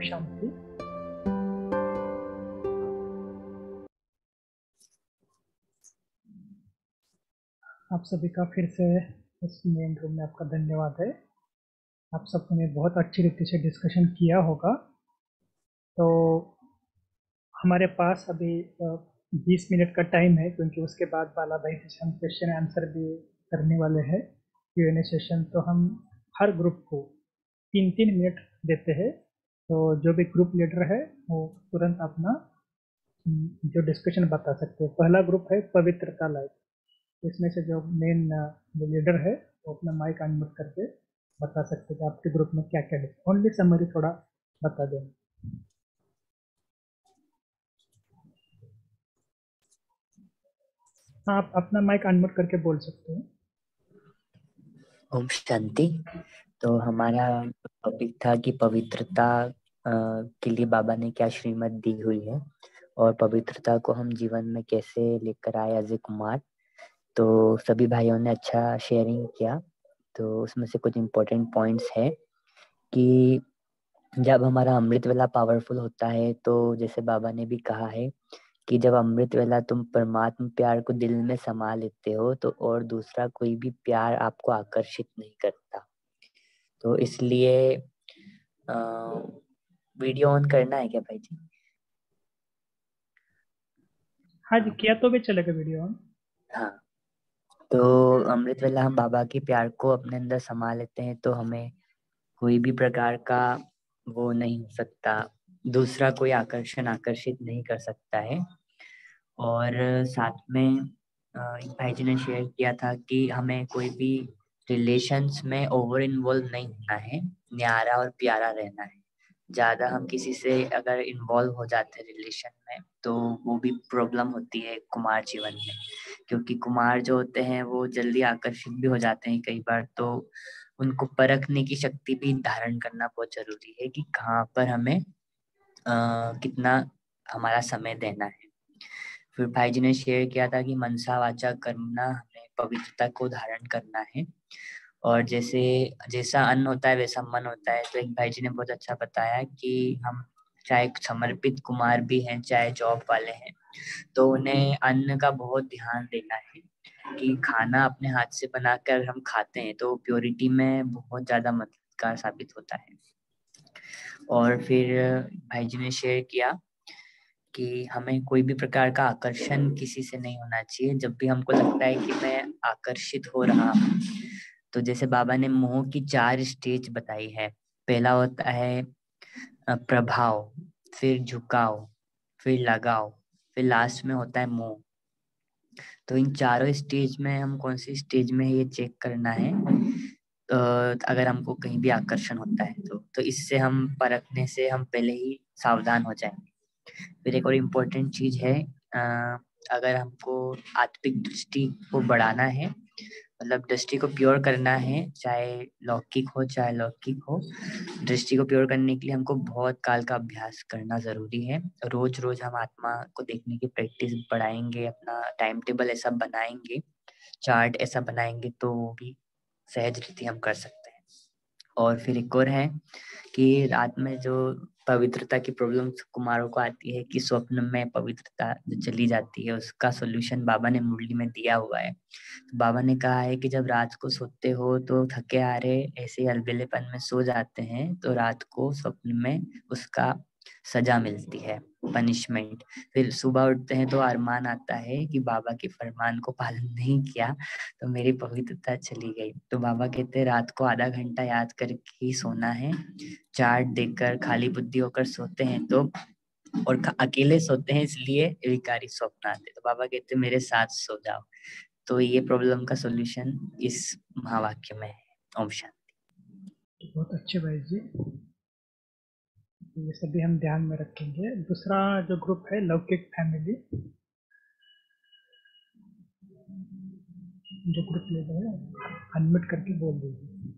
शांति। आप सभी का फिर से इस मेन रूम में आपका धन्यवाद है। आप सबने बहुत अच्छी रीति से डिस्कशन किया होगा। तो हमारे पास अभी 20 मिनट का टाइम है, क्योंकि उसके बाद बाला भाई से हम क्वेश्चन आंसर भी करने वाले हैं, Q&A सेशन। तो हम हर ग्रुप को 3-3 मिनट देते हैं। तो जो भी ग्रुप लीडर है वो तुरंत अपना जो डिस्कशन बता सकते हैं। पहला ग्रुप है पवित्रता लाइफ। इसमें से जो मेन जो लीडर है वो अपना माइक अनम्यूट करके बता सकते हैं कि आपके ग्रुप में क्या क्या है। ओनली समरी थोड़ा बता दें। हाँ, आप अपना माइक अनम्यूट करके बोल सकते हैं। ओम शांति। तो हमारा टॉपिक था कि पवित्रता के लिए बाबा ने क्या श्रीमत दी हुई है और पवित्रता को हम जीवन में कैसे लेकर आए एज ए कुमार। तो सभी भाइयों ने अच्छा शेयरिंग किया। तो उसमें से कुछ इम्पोर्टेंट पॉइंट्स है कि जब हमारा अमृत वेला पावरफुल होता है, तो जैसे बाबा ने भी कहा है कि जब अमृत वेला तुम परमात्मा प्यार को दिल में समा लेते हो तो और दूसरा कोई भी प्यार आपको आकर्षित नहीं करता। तो इसलिए वीडियो ऑन करना है क्या भाई जी? हाँ जी, किया तो भी चलेगा वीडियो ऑन। हाँ। तो अमृत वेला हम बाबा के प्यार को अपने अंदर समा लेते हैं तो हमें कोई भी प्रकार का वो नहीं हो सकता, दूसरा कोई आकर्षण आकर्षित नहीं कर सकता है। और साथ में एक भाई जी ने शेयर किया था कि हमें कोई भी रिलेशंस में ओवर इन्वॉल्व नहीं होना है, न्यारा और प्यारा रहना है। ज्यादा हम किसी से अगर इन्वॉल्व हो जाते हैं रिलेशन में तो वो भी प्रॉब्लम होती है कुमार जीवन में, क्योंकि कुमार जो होते हैं वो जल्दी आकर्षित भी हो जाते हैं कई बार। तो उनको परखने की शक्ति भी धारण करना बहुत जरूरी है कि कहाँ पर हमें कितना हमारा समय देना है। फिर भाई जी ने शेयर किया था कि मनसा वाचा करना, हमें पवित्रता को धारण करना है। और जैसे जैसा अन्न होता है वैसा मन होता है। तो एक भाई जी ने बहुत अच्छा बताया कि हम चाहे समर्पित कुमार भी हैं चाहे जॉब वाले हैं, तो उन्हें अन्न का बहुत ध्यान देना है कि खाना अपने हाथ से बनाकर हम खाते हैं तो प्योरिटी में बहुत ज्यादा मददगार साबित होता है। और फिर भाई जी ने शेयर किया कि हमें कोई भी प्रकार का आकर्षण किसी से नहीं होना चाहिए। जब भी हमको लगता है कि मैं आकर्षित हो रहा हूँ, तो जैसे बाबा ने मोह की 4 स्टेज बताई है। पहला होता है प्रभाव, फिर झुकाव, फिर लगाव, फिर लास्ट में होता है मोह। तो इन चारों स्टेज में हम कौन सी स्टेज में है ये चेक करना है। अगर हमको कहीं भी आकर्षण होता है तो इससे हम परखने से हम पहले ही सावधान हो जाएंगे। फिर एक और इम्पोर्टेंट चीज है, अगर हमको आत्मिक दृष्टि को बढ़ाना है, मतलब दृष्टि को प्योर करना है, चाहे लौकिक हो चाहे लौकिक हो, दृष्टि को प्योर करने के लिए हमको बहुत काल का अभ्यास करना जरूरी है। रोज रोज हम आत्मा को देखने की प्रैक्टिस बढ़ाएंगे, अपना टाइम टेबल ऐसा बनाएंगे, चार्ट ऐसा बनाएंगे तो वो भी सहज रीति हम कर सकते हैं। और फिर एक और है कि रात में जो पवित्रता की प्रॉब्लम कुमारों को आती है कि स्वप्न में पवित्रता जो चली जाती है, उसका सॉल्यूशन बाबा ने मुरली में दिया हुआ है। तो बाबा ने कहा है कि जब रात को सोते हो तो थके आ रहे ऐसे ही अलबेलेपन में सो जाते हैं, तो रात को स्वप्न में उसका सजा मिलती है, पनिशमेंट। फिर सुबह उठते हैं तो अरमान आता है कि बाबा के फरमान को पालन नहीं किया तो मेरी पवित्रता चली गई। तो बाबा कहते हैं रात को आधा घंटा याद करके ही सोना है। चार्ट देखकर खाली बुद्धि होकर सोते हैं तो, और अकेले सोते हैं इसलिए विकारी स्वप्न आते। तो बाबा कहते हैं मेरे साथ सो जाओ। तो ये प्रॉब्लम का सॉल्यूशन इस महावाक्य में है। ओम शांति। बहुत अच्छे भाई जी, ये सभी हम ध्यान में रखेंगे। दूसरा जो ग्रुप है लौकिक फैमिली, जो ग्रुप लीडर है अनम्यूट करके बोल दीजिए।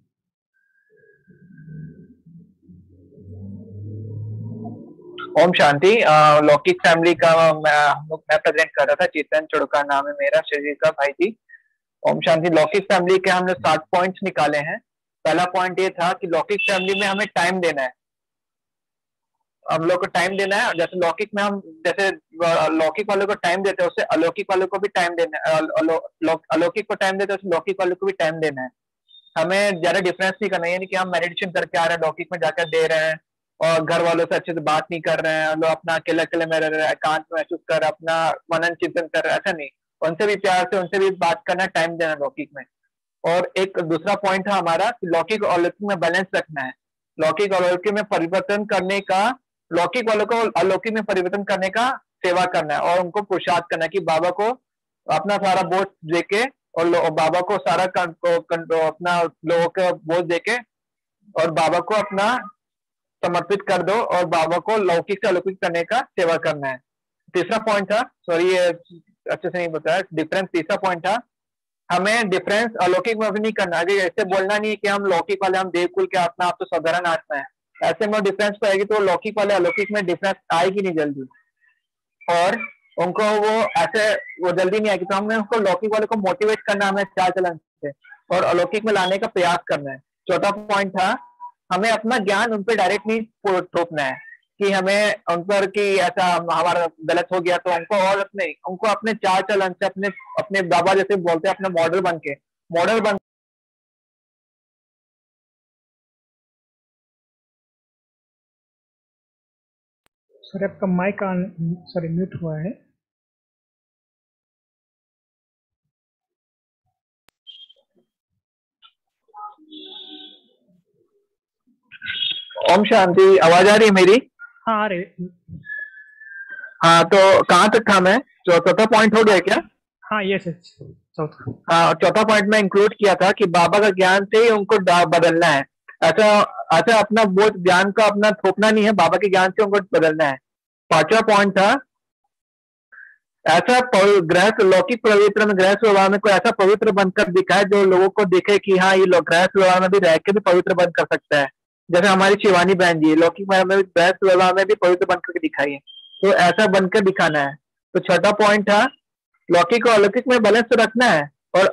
ओम शांति। लौकिक फैमिली का मैं प्रेजेंट कर रहा था। चेतन चुड़का नाम है मेरा, शरीर का भाई जी। ओम शांति। लौकिक फैमिली के हमने 7 पॉइंट्स निकाले हैं। पहला पॉइंट ये था कि लौकिक फैमिली में हमें टाइम देना है। हम लोग को टाइम देना है। जैसे लौकिक में हम जैसे लौकिक वाले को टाइम देते हैं, उससे अलौकिक वाले को भी टाइम देना है। अलौकिक को टाइम देते हैं, उससे लौकिक वाले को भी टाइम देना है। हमें ज्यादा डिफरेंस नहीं करना है, यानी कि हम मेडिटेशन करके आ रहे हैं, लौकिक में जाकर दे रहे हैं और घर वालों से अच्छे से बात नहीं कर रहे हैं, लोग अपना अकेले अकेले में रह रहे हैं, एकांत महसूस कर रहे हैं, अपना मनन चिंतन कर रहे हैं, ऐसा नहीं। उनसे भी प्यार से उनसे भी बात करना, टाइम देना लौकिक में। और एक दूसरा पॉइंट है हमारा कि लौकिक और अलौकिक में बैलेंस रखना है। लौकिक और अलौकिक में परिवर्तन करने का, लौकिक वालों को अलौकिक में परिवर्तन करने का सेवा करना है और उनको पुरुषार्थ करना है कि बाबा को अपना सारा बोझ देके और बाबा को सारा अपना लोगों का बोझ देके और बाबा को अपना समर्पित कर दो और बाबा को लौकिक से अलौकिक करने का सेवा करना है। तीसरा पॉइंट था, सॉरी ये अच्छे से नहीं बताया, डिफरेंस तीसरा पॉइंट था, हमें डिफरेंस अलौकिक में भी नहीं करना। अगर ऐसे बोलना नहीं है कि हम लौकिक वाले हम देवकुल के आत्मा, आप तो साधारण आत्मा है, ऐसे में डिफरेंस पाएगी तो लौकिक वाले अलौकिक में डिफरेंस आएगी नहीं जल्दी, और उनको वो ऐसे वो जल्दी नहीं आएगी। तो हमें उसको लौकिक वाले को मोटिवेट करना, हमें चाल चलन से और अलौकिक में लाने का प्रयास करना है। चौथा पॉइंट था, हमें अपना ज्ञान उन पर डायरेक्ट नहीं थोपना है कि हमें उन पर कि ऐसा हमारा गलत हो गया तो उनको, और अपने उनको अपने चाल चलन से अपने अपने बाबा जैसे बोलते हैं अपने मॉडल बन सॉरी आपका माइक ऑन, सॉरी म्यूट हुआ है। ओम शांति। आवाज आ रही है मेरी? हाँ आ रही। हाँ, तो कहाँ तक था मैं? चौथा पॉइंट हो गया क्या? हाँ यस चौथा। हाँ, चौथा पॉइंट में इंक्लूड किया था कि बाबा का ज्ञान से ही उनको बदलना है। ऐसा ऐसा अपना बोझ ज्ञान का अपना थोपना नहीं है, बाबा के ज्ञान से उनको बदलना है। पांचवा पॉइंट था, ऐसा गृहस्थ लौकिक पवित्र में गृहस्थ व्यवहार में कोई ऐसा पवित्र बनकर दिखाए जो लोगों को दिखे कि हाँ ये गृहस्थ व्यवहार में भी रह के भी पवित्र बन कर सकता है। जैसे हमारी शिवानी बहन जी लौकिक में भी गृहस्थ व्यवहार में भी पवित्र बनकर दिखाई है, तो ऐसा बनकर दिखाना है। तो छठा पॉइंट था, लौकिक और अलौकिक में बैलेंस तो रखना है और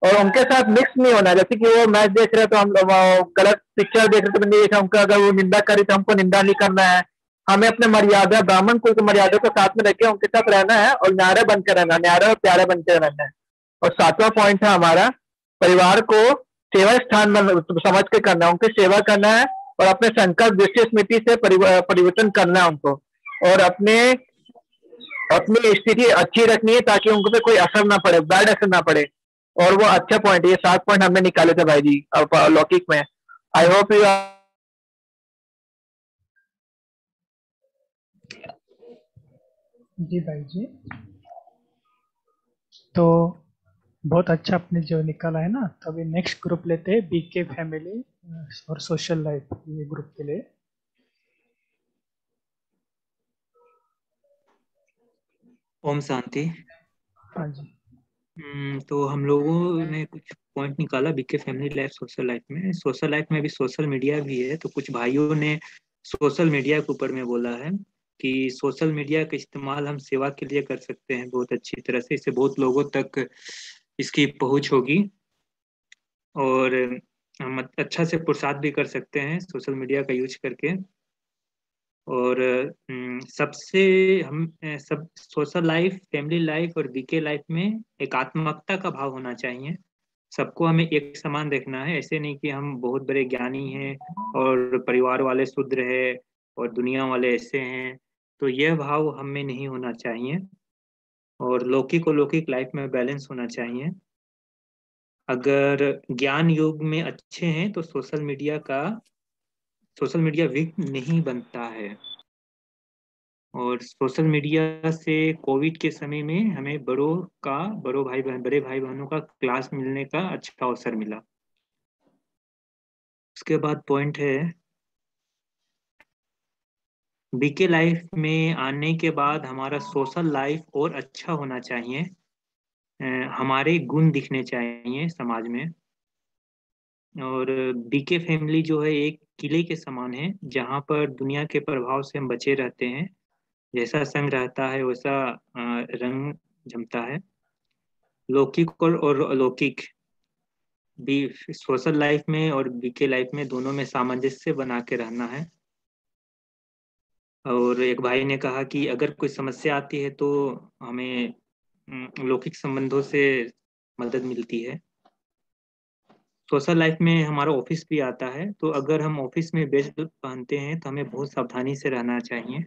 उनके साथ मिक्स नहीं होना। जैसे कि वो मैच देख रहे तो हम गलत पिक्चर देख रहे तो नहीं देखा उनका, अगर वो निंदा करे तो हमको निंदा नहीं करना है। हमें अपने मर्यादा ब्राह्मण कुल की मर्यादा को साथ में रख के उनके साथ रहना है और न्यारे बनकर रहना, न्यारे और प्यारे बनकर रहना है। और सातवां पॉइंट है हमारा, परिवार को सेवा स्थान समझ के करना है, उनकी सेवा करना है और अपने संकल्प दृष्टि स्मृति से परिवर्तन करना है उनको, और अपनी स्थिति अच्छी रखनी है ताकि उनको पे कोई असर ना पड़े, बैड असर ना पड़े। और वो अच्छा पॉइंट, ये 7 पॉइंट हमने निकाले थे भाई जी लौकिक में। आई होप यू जी भाई जी, तो बहुत अच्छा आपने जो निकाला है ना। तो अभी नेक्स्ट ग्रुप लेते हैं, बीके फैमिली और सोशल लाइफ, ये ग्रुप के लिए। ओम शांति। हाँ जी। तो हम लोगों ने कुछ पॉइंट निकाला BK family life social life में। सोशल लाइफ में भी सोशल मीडिया भी है, तो कुछ भाइयों ने सोशल मीडिया के ऊपर में बोला है कि सोशल मीडिया का इस्तेमाल हम सेवा के लिए कर सकते हैं बहुत अच्छी तरह से, इससे बहुत लोगों तक इसकी पहुंच होगी और हम अच्छा से पुरुषार्थ भी कर सकते हैं सोशल मीडिया का यूज करके। और सबसे हम सब सोशल लाइफ, फैमिली लाइफ और बीके लाइफ में एकात्मकता का भाव होना चाहिए। सबको हमें एक समान देखना है, ऐसे नहीं कि हम बहुत बड़े ज्ञानी हैं और परिवार वाले शूद्र है और दुनिया वाले ऐसे हैं, तो यह भाव हमें नहीं होना चाहिए। और लौकिक और लौकिक लाइफ में बैलेंस होना चाहिए। अगर ज्ञान युग में अच्छे हैं तो सोशल मीडिया वीक नहीं बनता है। और सोशल मीडिया से कोविड के समय में हमें बड़े भाई बहनों का क्लास मिलने का अच्छा अवसर मिला। उसके बाद पॉइंट है, बीके लाइफ में आने के बाद हमारा सोशल लाइफ और अच्छा होना चाहिए। हमारे गुण दिखने चाहिए समाज में। और बीके फैमिली जो है एक किले के समान है जहाँ पर दुनिया के प्रभाव से हम बचे रहते हैं। जैसा संग रहता है वैसा रंग जमता है। लौकिक और अलौकिक भी सोशल लाइफ में और बीके लाइफ में दोनों में सामंजस्य बना के रहना है। और एक भाई ने कहा कि अगर कोई समस्या आती है तो हमें लौकिक संबंधों से मदद मिलती है। सोशल लाइफ में हमारा ऑफिस भी आता है, तो अगर हम ऑफिस में बेल्ट पहनते हैं तो हमें बहुत सावधानी से रहना चाहिए।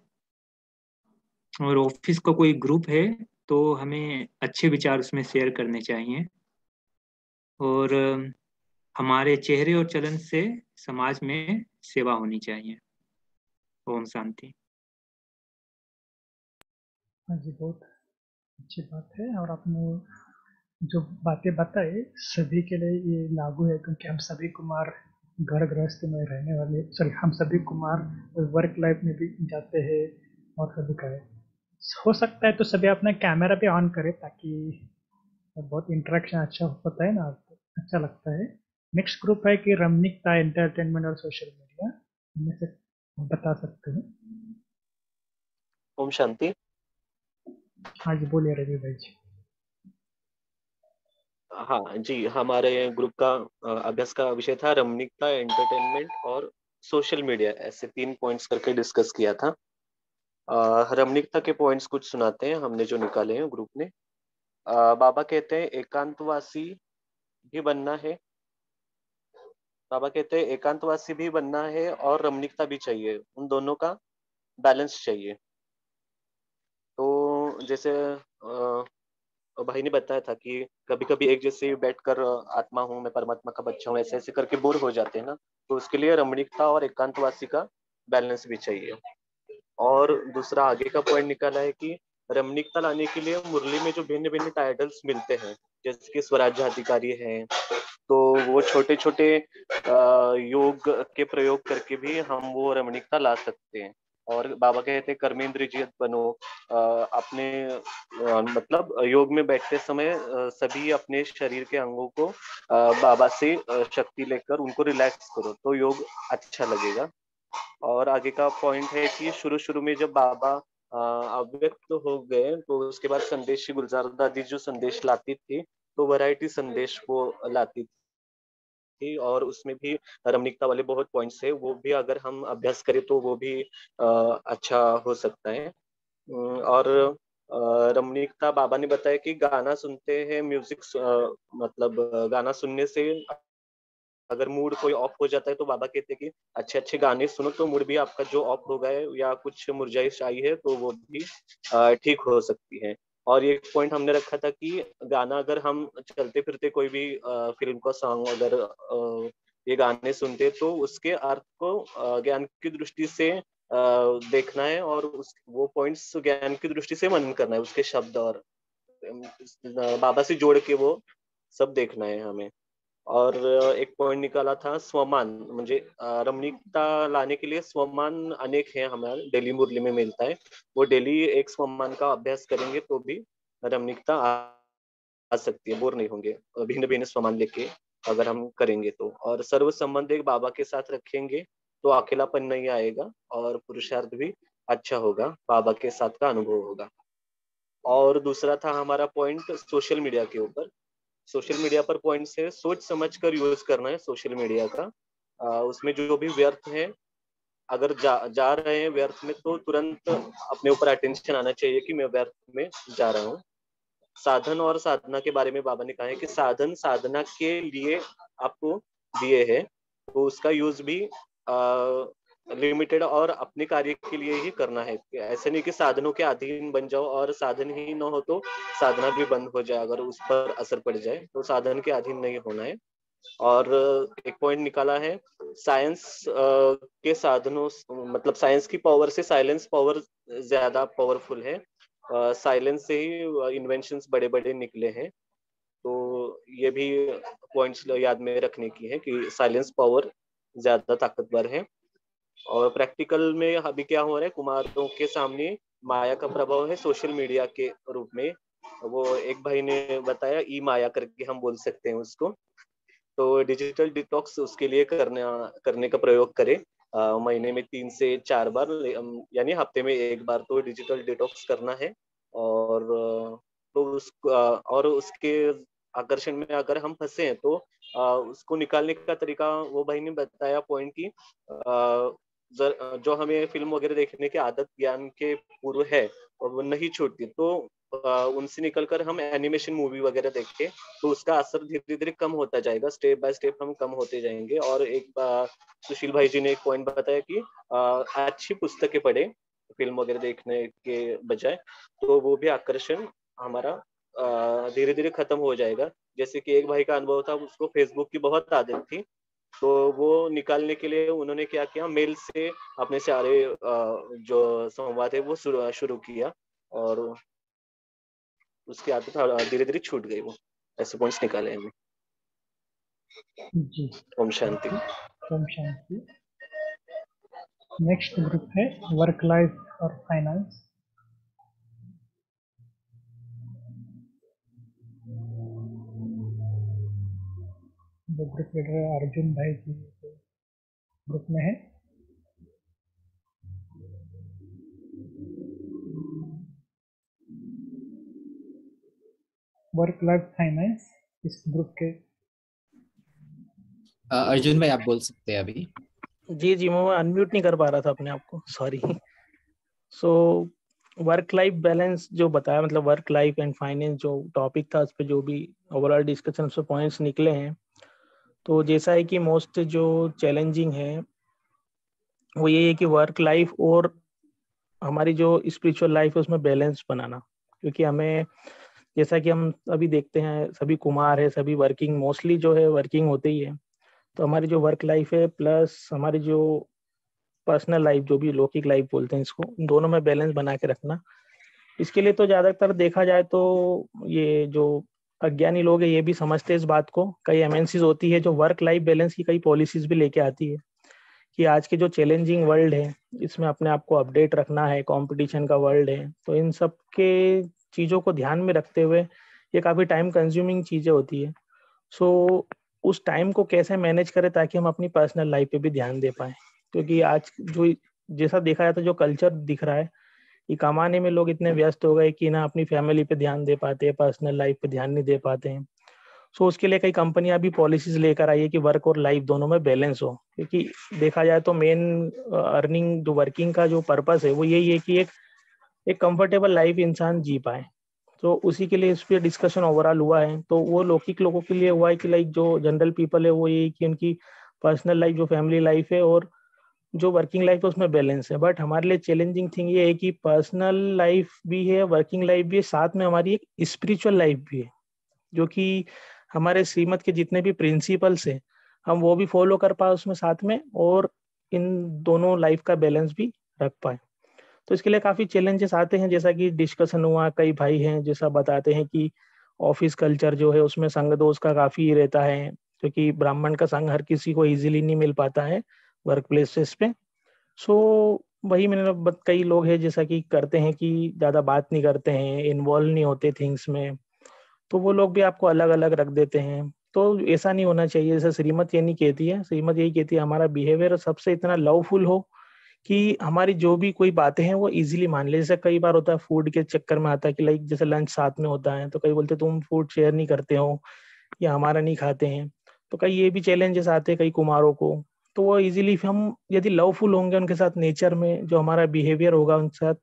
और ऑफिस का कोई ग्रुप है तो हमें अच्छे विचार उसमें शेयर करने चाहिए। और हमारे चेहरे और चलन से समाज में सेवा होनी चाहिए। ओम शांति। हाँ जी, बहुत अच्छी बात है। और आपने जो बातें बताई सभी के लिए ये लागू है, क्योंकि हम सभी कुमार घर गृहस्थ में रहने वाले, सॉरी, हम सभी कुमार वर्क लाइफ में भी जाते हैं और सभी का है। हो सकता है तो सभी अपना कैमरा भी ऑन करें, ताकि बहुत इंटरेक्शन अच्छा होता है ना, तो अच्छा लगता है। नेक्स्ट ग्रुप है कि रमणीकता, एंटरटेनमेंट और सोशल मीडिया, इनमें से बता सकते हैं। ओम शांति। हाँ जी, बोलिए रवि भाई जी। हाँ जी, हमारे ग्रुप का अभ्यास का विषय था रमणीकता, एंटरटेनमेंट और सोशल मीडिया, ऐसे 3 पॉइंट्स करके डिस्कस किया था। रमणीकता के पॉइंट्स कुछ सुनाते हैं हमने जो निकाले हैं ग्रुप ने। बाबा कहते हैं एकांतवासी भी बनना है। बाबा कहते हैं एकांतवासी भी बनना है और रमणीकता भी चाहिए, उन दोनों का बैलेंस चाहिए। तो जैसे भाई ने बताया था कि कभी कभी एक जैसे बैठकर आत्मा हूँ मैं, परमात्मा का बच्चा हूँ, ऐसे ऐसे करके बोर हो जाते हैं ना, तो उसके लिए रमणीकता और एकांतवासी का बैलेंस भी चाहिए। और दूसरा आगे का पॉइंट निकाला है कि रमणीकता लाने के लिए मुरली में जो भिन्न भिन्न टाइटल्स मिलते हैं, जैसे कि स्वराज्याधिकारी है, तो वो छोटे छोटे योग के प्रयोग करके भी हम वो रमणीकता ला सकते हैं। और बाबा कहते हैं कर्मेंद्र जियत बनो, अपने मतलब योग में बैठते समय सभी अपने शरीर के अंगों को बाबा से शक्ति लेकर उनको रिलैक्स करो, तो योग अच्छा लगेगा। और आगे का पॉइंट है कि शुरू शुरू में जब बाबा अव्यक्त हो गए, तो उसके बाद संदेश गुलजार दादी जो संदेश लाती थी, तो वैरायटी संदेश वो लाती थी, और उसमें भी रमणीकता वाले बहुत पॉइंट्स है, वो भी अगर हम अभ्यास करें तो वो भी अच्छा हो सकता है। और रमणीकता बाबा ने बताया कि गाना सुनते हैं, म्यूजिक मतलब गाना सुनने से अगर मूड कोई ऑफ हो जाता है, तो बाबा कहते हैं कि अच्छे अच्छे गाने सुनो तो मूड भी आपका जो ऑफ हो गया है या कुछ मुरझाइश आई है तो वो भी ठीक हो सकती है। और ये पॉइंट हमने रखा था कि गाना अगर हम चलते फिरते कोई भी फिल्म का सॉन्ग अगर ये गाने सुनते तो उसके अर्थ को ज्ञान की दृष्टि से देखना है, और उस वो पॉइंट्स ज्ञान की दृष्टि से मनन करना है, उसके शब्द और बाबा से जोड़ के वो सब देखना है हमें। और एक पॉइंट निकाला था स्वमान, म्हणजे रमणीकता लाने के लिए स्वमान अनेक हैं, हमारे डेली मुरली में मिलता है, वो डेली एक स्वमान का अभ्यास करेंगे तो भी रमणीकता आ सकती है, बोर नहीं होंगे भिन्न भिन्न स्वमान लेके अगर हम करेंगे तो। और सर्व संबंध एक बाबा के साथ रखेंगे तो अकेलापन नहीं आएगा और पुरुषार्थ भी अच्छा होगा, बाबा के साथ का अनुभव होगा। और दूसरा था हमारा पॉइंट सोशल मीडिया के ऊपर। सोशल मीडिया पर पॉइंट्स है सोच समझ कर यूज करना है सोशल मीडिया का। उसमें जो भी व्यर्थ है, अगर जा रहे हैं व्यर्थ में तो तुरंत अपने ऊपर अटेंशन आना चाहिए कि मैं व्यर्थ में जा रहा हूँ। साधन और साधना के बारे में बाबा ने कहा है कि साधन साधना के लिए आपको दिए हैं, तो उसका यूज भी लिमिटेड और अपने कार्य के लिए ही करना है। ऐसे नहीं कि साधनों के अधीन बन जाओ और साधन ही न हो तो साधना भी बंद हो जाए, अगर उस पर असर पड़ जाए तो साधन के अधीन नहीं होना है। और एक पॉइंट निकाला है साइंस के साधनों, मतलब साइंस की पावर से साइलेंस पावर ज्यादा पावरफुल है। साइलेंस से ही इन्वेंशंस बड़े बड़े निकले हैं, तो ये भी पॉइंट्स याद में रखने की है कि साइलेंस पावर ज्यादा ताकतवर है। और प्रैक्टिकल में अभी क्या हो रहा है, कुमारों के सामने माया का प्रभाव है सोशल मीडिया के रूप में। वो एक भाई ने बताया ई माया करके हम बोल सकते हैं उसको, तो डिजिटल डिटॉक्स उसके लिए करने का प्रयोग करें। महीने में 3 से 4 बार, यानी हफ्ते में 1 बार तो डिजिटल डिटॉक्स करना है। और तो और उसके आकर्षण में अगर हम फंसे हैं तो उसको निकालने का तरीका वो भाई ने बताया पॉइंट की जो हमें फिल्म वगैरह देखने की आदत ज्ञान के पूर्व है और वो नहीं छूटती, तो उनसे निकलकर हम एनिमेशन मूवी वगैरह देखें तो उसका असर धीरे धीरे कम होता जाएगा, स्टेप बाय स्टेप हम कम होते जाएंगे। और एक सुशील भाई जी ने एक पॉइंट बताया कि अच्छी पुस्तकें पढ़े फिल्म वगैरह देखने के बजाय, तो वो भी आकर्षण हमारा धीरे धीरे खत्म हो जाएगा। जैसे कि एक भाई का अनुभव था, उसको फेसबुक की बहुत आदत थी, तो वो निकालने के लिए उन्होंने क्या किया, मेल से अपने सारे जो संवाद है वो शुरू किया और उसकी आदत धीरे धीरे छूट गई। वो ऐसे पॉइंट्स निकाले हमने। जी, ओम शांति। ओम शांति। नेक्स्ट ग्रुप है वर्क लाइफ और फाइनेंस। जो ग्रुप लीडर है अर्जुन भाई जी ग्रुप में है। वर्क लाइफ फाइनेंस इस ग्रुप के अर्जुन भाई आप बोल सकते हैं अभी। जी मैं अनम्यूट नहीं कर पा रहा था अपने आप को, sorry. So work life balance जो बताया, मतलब वर्क लाइफ एंड फाइनेंस जो टॉपिक था, उस पर जो भी ओवरऑल डिस्कशन से पॉइंट्स निकले हैं, तो जैसा है कि मोस्ट जो चैलेंजिंग है वो ये है कि वर्क लाइफ और हमारी जो स्पिरिचुअल लाइफ है उसमें बैलेंस बनाना। क्योंकि हमें, जैसा कि हम अभी देखते हैं, सभी कुमार है, सभी वर्किंग, मोस्टली जो है वर्किंग होते ही है। तो हमारी जो वर्क लाइफ है प्लस हमारी जो पर्सनल लाइफ, जो भी लौकिक लाइफ बोलते हैं इसको, इन दोनों में बैलेंस बना के रखना। इसके लिए तो ज़्यादातर देखा जाए तो ये जो अज्ञानी लोग हैं ये भी समझते हैं इस बात को। कई एमएनसीज होती है जो वर्क लाइफ बैलेंस की कई पॉलिसीज भी लेके आती है कि आज के जो चैलेंजिंग वर्ल्ड है इसमें अपने आप को अपडेट रखना है, कंपटीशन का वर्ल्ड है, तो इन सब के चीज़ों को ध्यान में रखते हुए ये काफ़ी टाइम कंज्यूमिंग चीज़ें होती है। सो उस टाइम को कैसे मैनेज करें ताकि हम अपनी पर्सनल लाइफ पे भी ध्यान दे पाएँ। क्योंकि आज जो जैसा देखा जाता है, जो कल्चर दिख रहा है कि कमाने में लोग इतने व्यस्त हो गए कि ना अपनी फैमिली पे ध्यान दे पाते हैं, पर्सनल लाइफ पे ध्यान नहीं दे पाते हैं। सो उसके लिए कई कंपनियां भी पॉलिसीज लेकर आई है कि वर्क और लाइफ दोनों में बैलेंस हो। क्योंकि देखा जाए तो मेन अर्निंग जो वर्किंग का जो पर्पस है वो यही है कि एक कंफर्टेबल लाइफ इंसान जी पाए। तो उसी के लिए इस पर डिस्कशन ओवरऑल हुआ है। तो वो लौकिक लोगों के लिए हुआ है कि लाइक जो जनरल पीपल है वो यही कि उनकी पर्सनल लाइफ जो फैमिली लाइफ है और जो वर्किंग लाइफ है उसमें बैलेंस है। बट हमारे लिए चैलेंजिंग थिंग ये है कि पर्सनल लाइफ भी है, वर्किंग लाइफ भी है, साथ में हमारी एक स्पिरिचुअल लाइफ भी है, जो कि हमारे श्रीमत के जितने भी प्रिंसिपल्स हैं हम वो भी फॉलो कर पाए उसमें साथ में, और इन दोनों लाइफ का बैलेंस भी रख पाए। तो इसके लिए काफ़ी चैलेंजेस आते हैं, जैसा कि डिस्कशन हुआ, कई भाई हैं जैसा बताते हैं कि ऑफिस कल्चर जो है उसमें संग दोष का काफ़ी रहता है, क्योंकि ब्राह्मण का संग हर किसी को इजीली नहीं मिल पाता है वर्क प्लेसेस पे। सो वही मैंने कई लोग हैं जैसा कि करते हैं कि ज़्यादा बात नहीं करते हैं, इन्वॉल्व नहीं होते थिंग्स में, तो वो लोग भी आपको अलग अलग रख देते हैं। तो ऐसा नहीं होना चाहिए। जैसे श्रीमत ये नहीं कहती है, श्रीमत यही कहती है हमारा बिहेवियर सबसे इतना लवफुल हो कि हमारी जो भी कोई बातें हैं वो इजीली मान ले। जैसे कई बार होता है फूड के चक्कर में आता है कि लाइक जैसे लंच साथ में होता है तो कई बोलते तुम फूड शेयर नहीं करते हो या हमारा नहीं खाते हैं। तो कई ये भी चैलेंजेस आते हैं कई कुमारों को। तो वो इजीली हम यदि लवफुल होंगे उनके साथ, नेचर में जो हमारा बिहेवियर होगा उनके साथ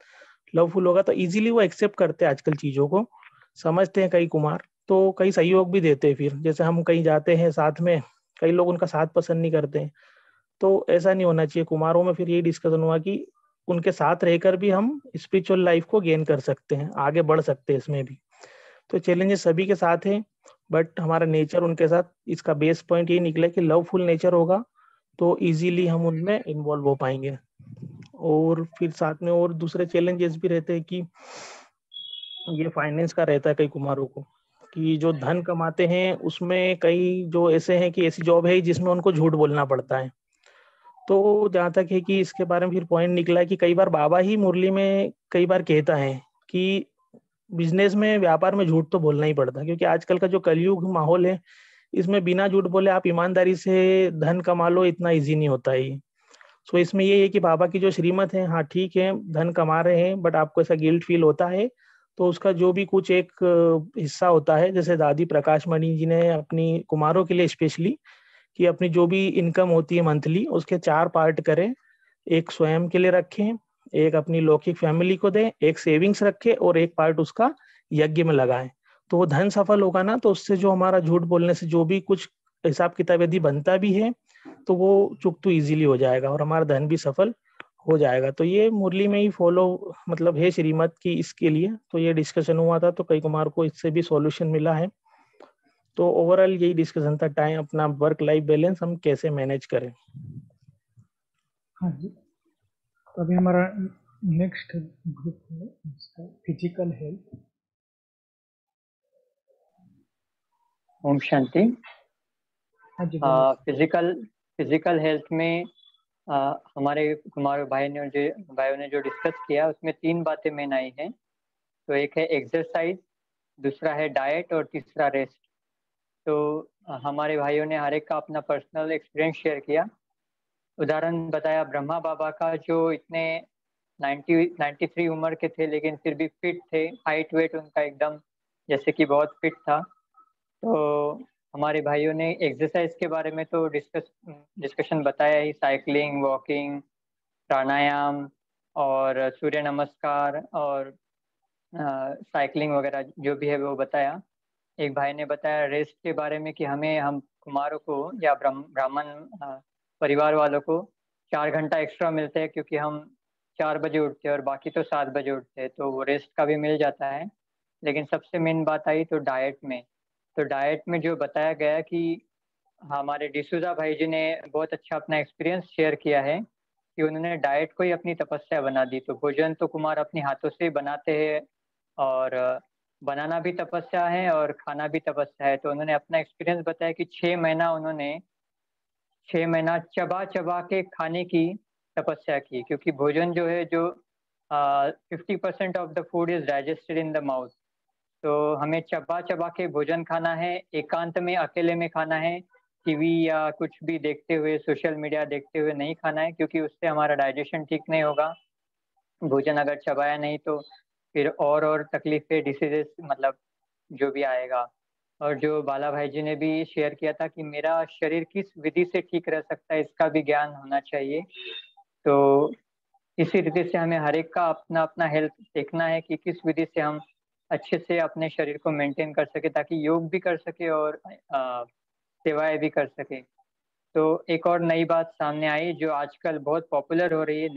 लवफुल होगा, तो इजीली वो एक्सेप्ट करते हैं आजकल चीज़ों को, समझते हैं कई कुमार। तो कई सहयोग भी देते हैं। फिर जैसे हम कहीं जाते हैं साथ में, कई लोग उनका साथ पसंद नहीं करते हैं, तो ऐसा नहीं होना चाहिए। कुमारों में फिर यही डिस्कशन हुआ कि उनके साथ रहकर भी हम स्पिरिचुअल लाइफ को गेन कर सकते हैं, आगे बढ़ सकते हैं इसमें भी। तो चैलेंजेस सभी के साथ हैं, बट हमारा नेचर उनके साथ, इसका बेस पॉइंट ये निकला कि लवफुल नेचर होगा तो इजीली हम उनमें इन्वॉल्व हो पाएंगे। और फिर साथ में और दूसरे चैलेंजेस भी रहते हैं कि ये फाइनेंस का रहता है कई कुमारों को, कि जो धन कमाते हैं उसमें कई जो ऐसे हैं कि ऐसी जॉब है जिसमें उनको झूठ बोलना पड़ता है। तो जहाँ तक है कि इसके बारे में फिर पॉइंट निकला कि कई बार बाबा ही मुरली में कई बार कहता है कि बिजनेस में, व्यापार में झूठ तो बोलना ही पड़ता है, क्योंकि आजकल का जो कलयुग माहौल है इसमें बिना झूठ बोले आप ईमानदारी से धन कमा लो, इतना इजी नहीं होता है। सो इसमें ये है कि बाबा की जो श्रीमत है, हाँ ठीक है धन कमा रहे हैं बट आपको ऐसा गिल्ट फील होता है तो उसका जो भी कुछ एक हिस्सा होता है, जैसे दादी प्रकाश मणि जी ने अपनी कुमारों के लिए स्पेशली कि अपनी जो भी इनकम होती है मंथली उसके 4 पार्ट करें एक स्वयं के लिए रखें, एक अपनी लौकिक फैमिली को दें, एक सेविंग्स रखें और एक पार्ट उसका यज्ञ में लगाएं, तो वो धन सफल होगा ना। तो उससे जो हमारा झूठ बोलने से जो भी कुछ हिसाब किताब यदि बनता भी है तो वो चुकतू इजीली हो जाएगा और हमारा धन भी सफल हो जाएगा। तो ये मुरली में ही फॉलो मतलब है श्रीमत की इसके लिए। तो ये डिस्कशन हुआ था, तो कई कुमार को इससे भी सॉल्यूशन मिला है। तो ओवरऑल यही डिस्कशन था, टाइम अपना वर्क लाइफ बैलेंस हम कैसे मैनेज करें। हाँ जी, तो अभी हमारा नेक्स्ट ग्रुप है फिजिकल हेल्थ। ओम शांति। हाँ जी, फिजिकल हेल्थ में हमारे कुमार भाइयों ने जो डिस्कस किया उसमें 3 बातें मेन आई हैं। तो एक है एक्सरसाइज, दूसरा है डाइट और तीसरा रेस्ट। तो हमारे भाइयों ने हर एक का अपना पर्सनल एक्सपीरियंस शेयर किया। उदाहरण बताया ब्रह्मा बाबा का, जो इतने 93 उम्र के थे लेकिन फिर भी फिट थे, हाइट वेट उनका एकदम जैसे कि बहुत फिट था। तो हमारे भाइयों ने एक्सरसाइज के बारे में तो डिस्कशन बताया ही, साइकिलिंग, वॉकिंग, प्राणायाम और सूर्य नमस्कार और साइकिलिंग वगैरह जो भी है वो बताया। एक भाई ने बताया रेस्ट के बारे में कि हम कुमारों को या ब्राह्मण परिवार वालों को 4 घंटा एक्स्ट्रा मिलते हैं, क्योंकि हम 4 बजे उठते हैं और बाकी तो 7 बजे उठते हैं, तो वो रेस्ट का भी मिल जाता है। लेकिन सबसे मेन बात आई तो डाइट में। तो डाइट में जो बताया गया कि हमारे डिसूजा भाई जी ने बहुत अच्छा अपना एक्सपीरियंस शेयर किया है कि उन्होंने डाइट को ही अपनी तपस्या बना दी। तो भोजन तो कुमार अपने हाथों से बनाते हैं और बनाना भी तपस्या है और खाना भी तपस्या है। तो उन्होंने अपना एक्सपीरियंस बताया कि 6 महीना चबा चबा के खाने की तपस्या की, क्योंकि भोजन जो है जो 50% of the food is digested in the mouth. तो हमें चबा चबा के भोजन खाना है, एकांत में अकेले में खाना है, टीवी या कुछ भी देखते हुए, सोशल मीडिया देखते हुए नहीं खाना है, क्योंकि उससे हमारा डाइजेशन ठीक नहीं होगा। भोजन अगर चबाया नहीं तो फिर और तकलीफें, डिसीजेस मतलब जो भी आएगा। और जो बाला भाई जी ने भी शेयर किया था कि मेरा शरीर किस विधि से ठीक रह सकता है, इसका भी ज्ञान होना चाहिए। तो इसी रीति से हमें हर एक का अपना अपना हेल्थ देखना है कि किस विधि से हम अच्छे से अपने शरीर को मेंटेन कर सके, ताकि योग भी कर सके और सेवाएं भी कर सके। तो एक और नई बात सामने आई जो आजकल बहुत पॉपुलर हो रही है,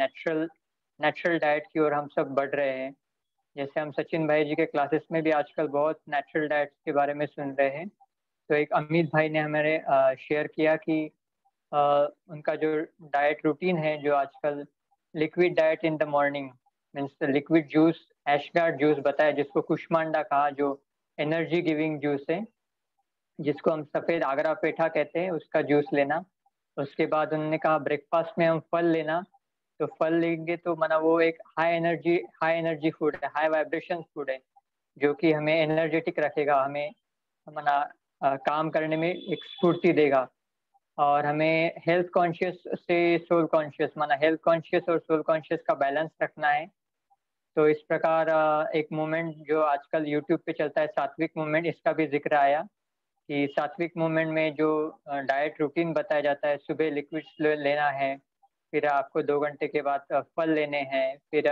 नेचुरल डाइट की ओर हम सब बढ़ रहे हैं। जैसे हम सचिन भाई जी के क्लासेस में भी आजकल बहुत नेचुरल डाइट के बारे में सुन रहे हैं। तो एक अमित भाई ने हमारे शेयर किया कि उनका जो डाइट रूटीन है, जो आजकल liquid diet in the morning means liquid juice, ash gourd juice बताया, जिसको कुष्मांडा कहा, जो एनर्जी गिविंग जूस है, जिसको हम सफ़ेद आगरा पेठा कहते हैं, उसका जूस लेना। उसके बाद उन्होंने कहा ब्रेकफास्ट में हम फल लेना। तो फल लेंगे तो माना वो एक हाई एनर्जी फूड है, हाई वाइब्रेशन फूड है, जो कि हमें एनर्जेटिक रखेगा, हमें माना काम करने में एक स्फूर्ति देगा। और हमें हेल्थ कॉन्शियस से सोल कॉन्शियस, माना हेल्थ कॉन्शियस और सोल कॉन्शियस का बैलेंस रखना है। तो इस प्रकार एक मूवमेंट जो आजकल यूट्यूब पे चलता है, सात्विक मूवमेंट, इसका भी जिक्र आया कि सात्विक मूवमेंट में जो डाइट रूटीन बताया जाता है, सुबह लिक्विड्स लेना है, फिर आपको 2 घंटे के बाद फल लेने हैं, फिर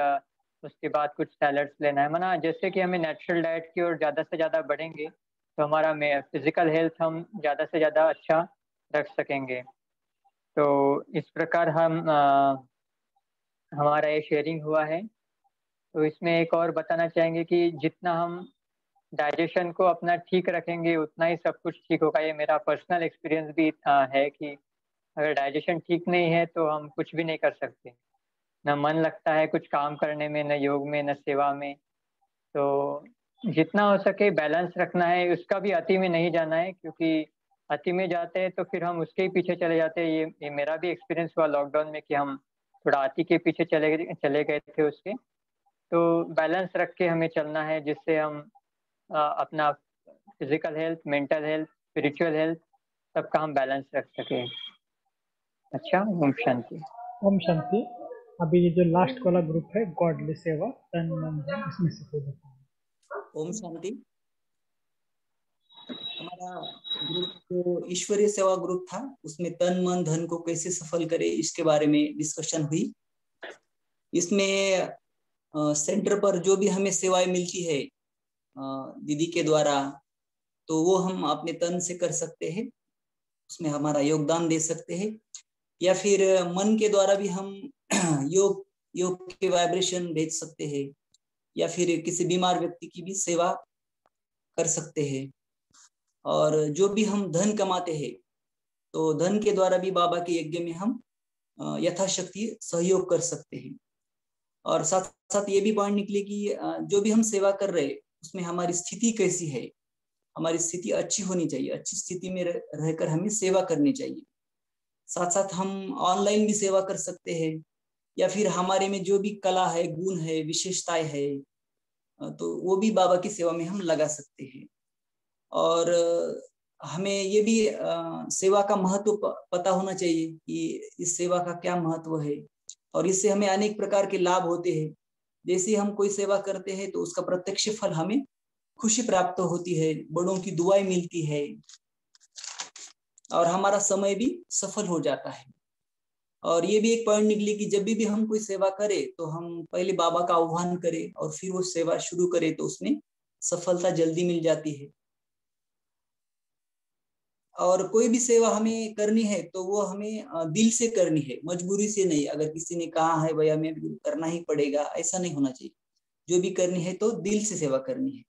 उसके बाद कुछ सैलड्स लेना है। माना जैसे कि हमें नेचुरल डाइट की ओर ज़्यादा से ज़्यादा बढ़ेंगे तो हमारा फिजिकल हेल्थ हम ज़्यादा से ज़्यादा अच्छा रख सकेंगे। तो इस प्रकार हमारा ये शेयरिंग हुआ है। तो इसमें एक और बताना चाहेंगे कि जितना हम डाइजेशन को अपना ठीक रखेंगे उतना ही सब कुछ ठीक होगा। ये मेरा पर्सनल एक्सपीरियंस भी है कि अगर डाइजेशन ठीक नहीं है तो हम कुछ भी नहीं कर सकते, न मन लगता है कुछ काम करने में, न योग में, न सेवा में। तो जितना हो सके बैलेंस रखना है, उसका भी अति में नहीं जाना है, क्योंकि अति में जाते हैं तो फिर हम उसके ही पीछे चले जाते हैं। ये मेरा भी एक्सपीरियंस हुआ लॉकडाउन में कि हम थोड़ा अति के पीछे चले गए थे उसके। तो बैलेंस रख के हमें चलना है, जिससे हम अपना physical health, mental health, spiritual health सबका हम बैलेंस रख सके। अच्छा, ओम शांति। ओम शांति। अभी ये जो लास्ट वाला ग्रुप है गॉडली सेवा, तन मन धन, इसमें से कोई बताओ। ओम शांति। हमारा ग्रुप जो ईश्वरीय सेवा ग्रुप था उसमें तन मन धन को कैसे सफल करे इसके बारे में डिस्कशन हुई। इसमें सेंटर पर जो भी हमें सेवाएं मिलती है दीदी के द्वारा, तो वो हम अपने तन से कर सकते हैं, उसमें हमारा योगदान दे सकते हैं। या फिर मन के द्वारा भी हम योग के वाइब्रेशन भेज सकते हैं, या फिर किसी बीमार व्यक्ति की भी सेवा कर सकते हैं। और जो भी हम धन कमाते हैं, तो धन के द्वारा भी बाबा के यज्ञ में हम यथाशक्ति सहयोग कर सकते हैं। और साथ साथ ये भी पॉइंट निकले कि जो भी हम सेवा कर रहे हैं उसमें हमारी स्थिति कैसी है, हमारी स्थिति अच्छी होनी चाहिए, अच्छी स्थिति में रहकर हमें सेवा करनी चाहिए। साथ साथ हम ऑनलाइन भी सेवा कर सकते हैं, या फिर हमारे में जो भी कला है, गुण है, विशेषताएं है, तो वो भी बाबा की सेवा में हम लगा सकते हैं। और हमें ये भी सेवा का महत्व पता होना चाहिए कि इस सेवा का क्या महत्व है, और इससे हमें अनेक प्रकार के लाभ होते हैं। जैसे हम कोई सेवा करते हैं तो उसका प्रत्यक्ष फल हमें खुशी प्राप्त होती है, बड़ों की दुआएं मिलती है, और हमारा समय भी सफल हो जाता है। और ये भी एक पॉइंट निकली कि जब भी हम कोई सेवा करें तो हम पहले बाबा का आह्वान करें और फिर वो सेवा शुरू करें, तो उसमें सफलता जल्दी मिल जाती है। और कोई भी सेवा हमें करनी है तो वो हमें दिल से करनी है, मजबूरी से नहीं। अगर किसी ने कहा है भाई हमें करना ही पड़ेगा, ऐसा नहीं होना चाहिए। जो भी करनी है तो दिल से सेवा करनी है।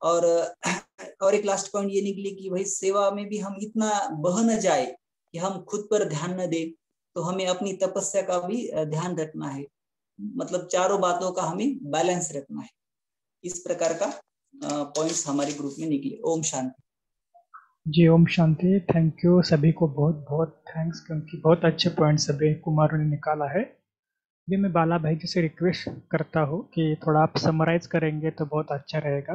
और एक लास्ट पॉइंट ये निकली कि भाई सेवा में भी हम इतना बह न जाए कि हम खुद पर ध्यान न दे, तो हमें अपनी तपस्या का भी ध्यान रखना है। मतलब चारों बातों का हमें बैलेंस रखना है। इस प्रकार का पॉइंट्स हमारे ग्रुप में निकले। ओम शांति। जी ओम शांति। थैंक यू सभी को, बहुत बहुत थैंक्स, क्योंकि बहुत अच्छे पॉइंट सभी कुमारों ने निकाला है। अभी मैं बाला भाई जी से रिक्वेस्ट करता हूँ कि थोड़ा आप समराइज करेंगे तो बहुत अच्छा रहेगा,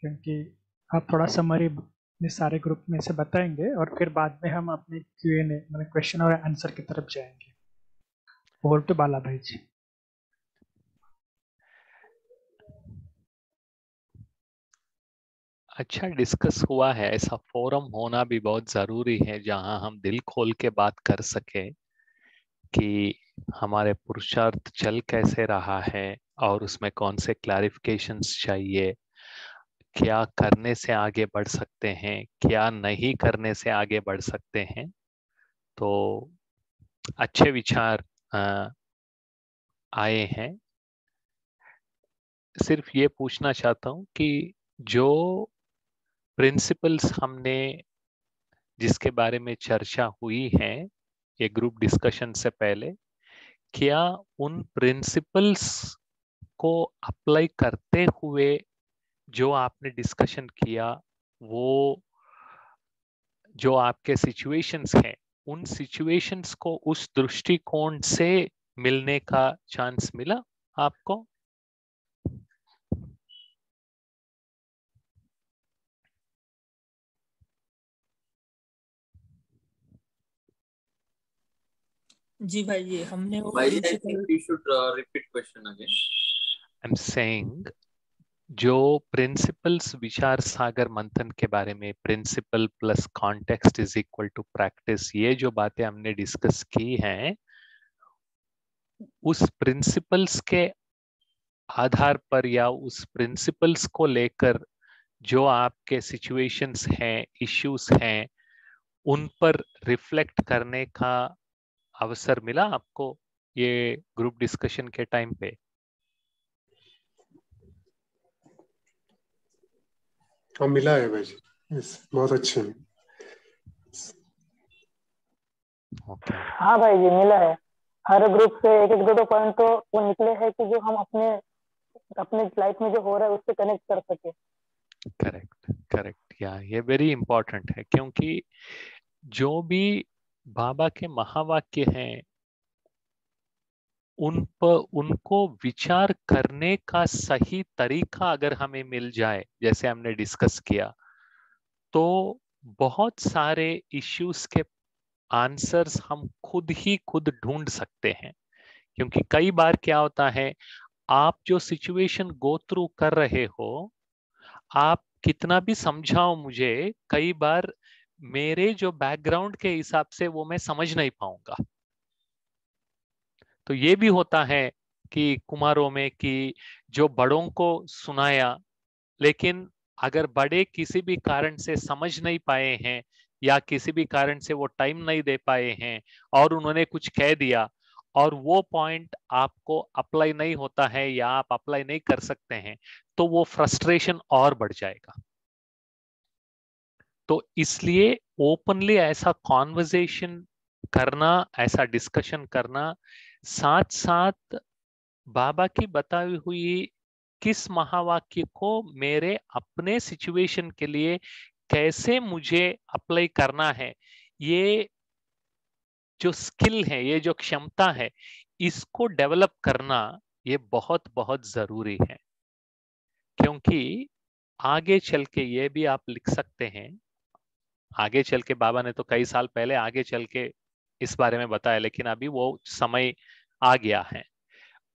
क्योंकि आप थोड़ा समरी में सारे ग्रुप में से बताएंगे और फिर बाद में हम अपने Q&A मतलब क्वेश्चन और आंसर की तरफ जाएंगे। ओवर टू बाला भाई जी। अच्छा डिस्कस हुआ है, ऐसा फोरम होना भी बहुत जरूरी है जहां हम दिल खोल के बात कर सके कि हमारे पुरुषार्थ चल कैसे रहा है और उसमें कौन से क्लैरिफिकेशंस चाहिए, क्या करने से आगे बढ़ सकते हैं, क्या नहीं करने से आगे बढ़ सकते हैं। तो अच्छे विचार आए हैं। सिर्फ ये पूछना चाहता हूँ कि जो प्रिंसिपल्स हमने जिसके बारे में चर्चा हुई है ये ग्रुप डिस्कशन से पहले, क्या उन प्रिंसिपल्स को अप्लाई करते हुए जो आपने डिस्कशन किया, वो जो आपके सिचुएशंस हैं उन सिचुएशंस को उस दृष्टिकोण से मिलने का चांस मिला आपको? जी भाई जी, हमने वो भाई, I think you should repeat question again. I'm saying जो प्रिंसिपल्स विचार सागर मंथन के बारे में, principle plus context is equal to practice, ये जो बातें हमने डिस्कस की हैं, उस प्रिंसिपल्स के आधार पर या उस प्रिंसिपल्स को लेकर जो आपके सिचुएशंस हैं, इश्यूज हैं, उन पर रिफ्लेक्ट करने का अवसर मिला आपको ये ग्रुप डिस्कशन के टाइम पे? हाँ मिला है भाई जी, बहुत अच्छे हैं। हाँ भाई जी मिला है। हर ग्रुप से एक एक दो पॉइंट तो वो निकले हैं कि जो हम अपने लाइफ में जो हो रहा है उससे कनेक्ट कर सके। करेक्ट या ये वेरी इंपॉर्टेंट है, क्योंकि जो भी बाबा के महावाक्य हैं उन पर उनको विचार करने का सही तरीका अगर हमें मिल जाए, जैसे हमने डिस्कस किया, तो बहुत सारे इश्यूज के आंसर्स हम खुद ही खुद ढूंढ सकते हैं। क्योंकि कई बार क्या होता है, आप जो सिचुएशन गो थ्रू कर रहे हो, आप कितना भी समझाओ मुझे, कई बार मेरे जो बैकग्राउंड के हिसाब से वो मैं समझ नहीं पाऊंगा। तो ये भी होता है कि कुमारों में कि जो बड़ों को सुनाया, लेकिन अगर बड़े किसी भी कारण से समझ नहीं पाए हैं या किसी भी कारण से वो टाइम नहीं दे पाए हैं और उन्होंने कुछ कह दिया और वो पॉइंट आपको अप्लाई नहीं होता है या आप अप्लाई नहीं कर सकते हैं, तो वो फ्रस्ट्रेशन और बढ़ जाएगा। तो इसलिए ओपनली ऐसा कॉन्वर्जेशन करना, ऐसा डिस्कशन करना, साथ साथ बाबा की बताई हुई किस महावाक्य को मेरे अपने सिचुएशन के लिए कैसे मुझे अप्लाई करना है, ये जो स्किल है, ये जो क्षमता है, इसको डेवलप करना ये बहुत बहुत जरूरी है। क्योंकि आगे चल के ये भी आप लिख सकते हैं, आगे चल के बाबा ने तो कई साल पहले आगे चल के इस बारे में बताया, लेकिन अभी वो समय आ गया है।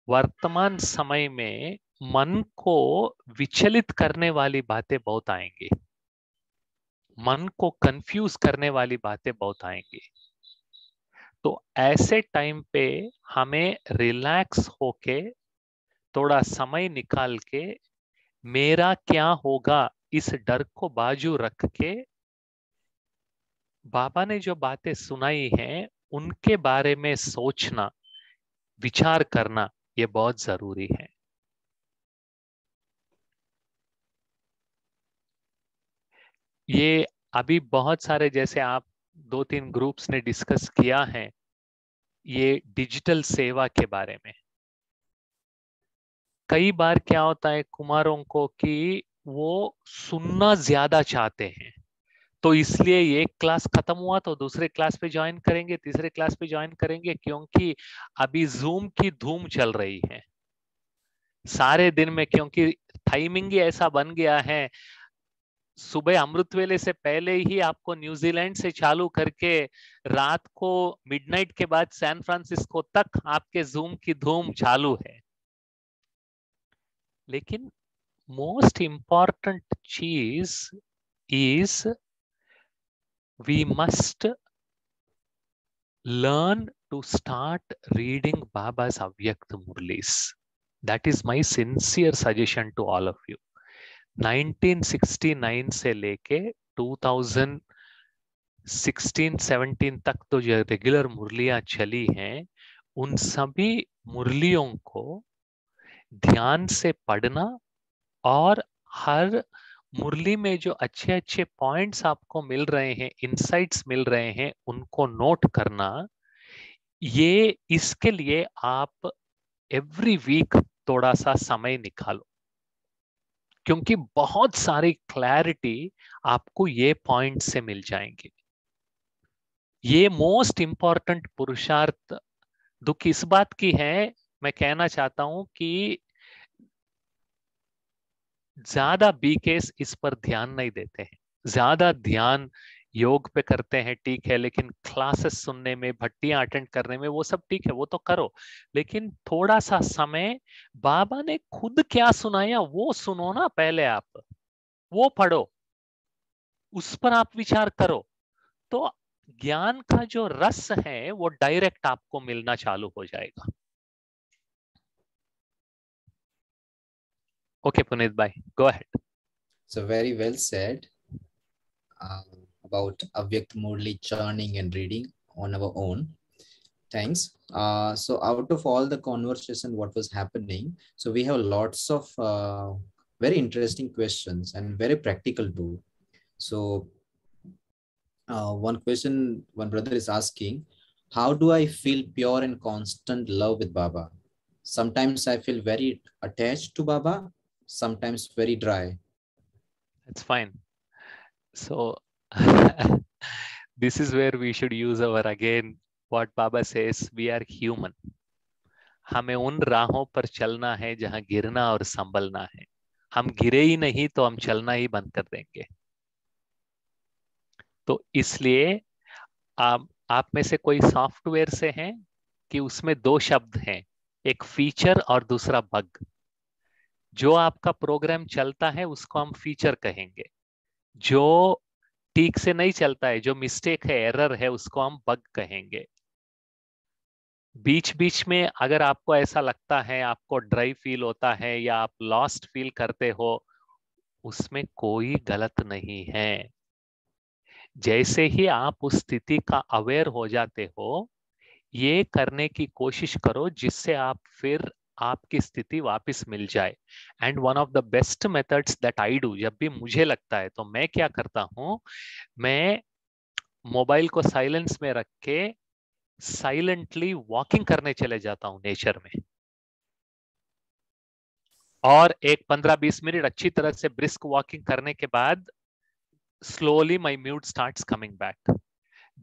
वर्तमान समय में मन को विचलित करने वाली बातें बहुत आएंगी, मन को कंफ्यूज करने वाली बातें बहुत आएंगी। तो ऐसे टाइम पे हमें रिलैक्स होके थोड़ा समय निकाल के मेरा क्या होगा इस डर को बाजू रख के बाबा ने जो बातें सुनाई हैं उनके बारे में सोचना, विचार करना, ये बहुत जरूरी है। ये अभी बहुत सारे, जैसे आप 2-3 ग्रुप्स ने डिस्कस किया है ये डिजिटल सेवा के बारे में। कई बार क्या होता है कुमारों को कि वो सुनना ज्यादा चाहते हैं, तो इसलिए एक क्लास खत्म हुआ तो दूसरे क्लास पे ज्वाइन करेंगे, तीसरे क्लास पे ज्वाइन करेंगे, क्योंकि अभी जूम की धूम चल रही है सारे दिन में, क्योंकि टाइमिंग ही ऐसा बन गया है। सुबह अमृत वेले से पहले ही आपको न्यूजीलैंड से चालू करके रात को मिडनाइट के बाद सैन फ्रांसिस्को तक आपके जूम की धूम चालू है। लेकिन मोस्ट इंपॉर्टेंट चीज is we must learn to start reading Baba's Avyakt Murlis. That is my sincere suggestion to all of you. 1969 से लेके 2016-17 तक तो जो रेगुलर मुरलियां चली हैं, उन सभी मुरलियों को ध्यान से पढ़ना और हर मुरली में जो अच्छे अच्छे पॉइंट्स आपको मिल रहे हैं, इंसाइट्स मिल रहे हैं, उनको नोट करना। ये इसके लिए आप एवरी वीक थोड़ा सा समय निकालो, क्योंकि बहुत सारी क्लैरिटी आपको ये पॉइंट से मिल जाएंगे। ये मोस्ट इंपॉर्टेंट पुरुषार्थ दुख इस बात की है, मैं कहना चाहता हूं कि ज्यादा बीकेस इस पर ध्यान नहीं देते हैं, ज्यादा ध्यान योग पे करते हैं, ठीक है, लेकिन क्लासेस सुनने में, भट्टियां अटेंड करने में, वो सब ठीक है, वो तो करो, लेकिन थोड़ा सा समय बाबा ने खुद क्या सुनाया वो सुनो ना, पहले आप वो पढ़ो, उस पर आप विचार करो, तो ज्ञान का जो रस है वो डायरेक्ट आपको मिलना चालू हो जाएगा। Okay, Puneet bhai, go ahead. So very well said about Avyakt Murli churning and reading on our own. Thanks. So out of all the conversation, what was happening, so we have lots of very interesting questions and very practical too. So one question one brother is asking, how do I feel pure and constant love with Baba? Sometimes I feel very attached to Baba, sometimes very dry. That's fine. So this is where we should use our, again, what Baba says, we are human. हमें उन राहों पर चलना है जहां गिरना और संभलना है। हम गिरे ही नहीं तो हम चलना ही बंद कर देंगे। तो इसलिए आप में से कोई सॉफ्टवेयर से हैं कि उसमें 2 शब्द हैं, एक फीचर और दूसरा बग। जो आपका प्रोग्राम चलता है उसको हम फीचर कहेंगे, जो ठीक से नहीं चलता है, जो मिस्टेक है, एरर है, उसको हम बग कहेंगे। बीच बीच में अगर आपको ऐसा लगता है, आपको ड्राई फील होता है या आप लॉस्ट फील करते हो, उसमें कोई गलत नहीं है। जैसे ही आप उस स्थिति का अवेयर हो जाते हो, ये करने की कोशिश करो जिससे आप फिर आपकी स्थिति वापस मिल जाए। And one of the best methods that I do, जब भी मुझे लगता है तो मैं क्या करता हूं, मैं मोबाइल को साइलेंस में रख के साइलेंटली वॉकिंग करने चले जाता हूं नेचर में, और एक 15-20 मिनट अच्छी तरह से ब्रिस्क वॉकिंग करने के बाद slowly my mood starts coming back.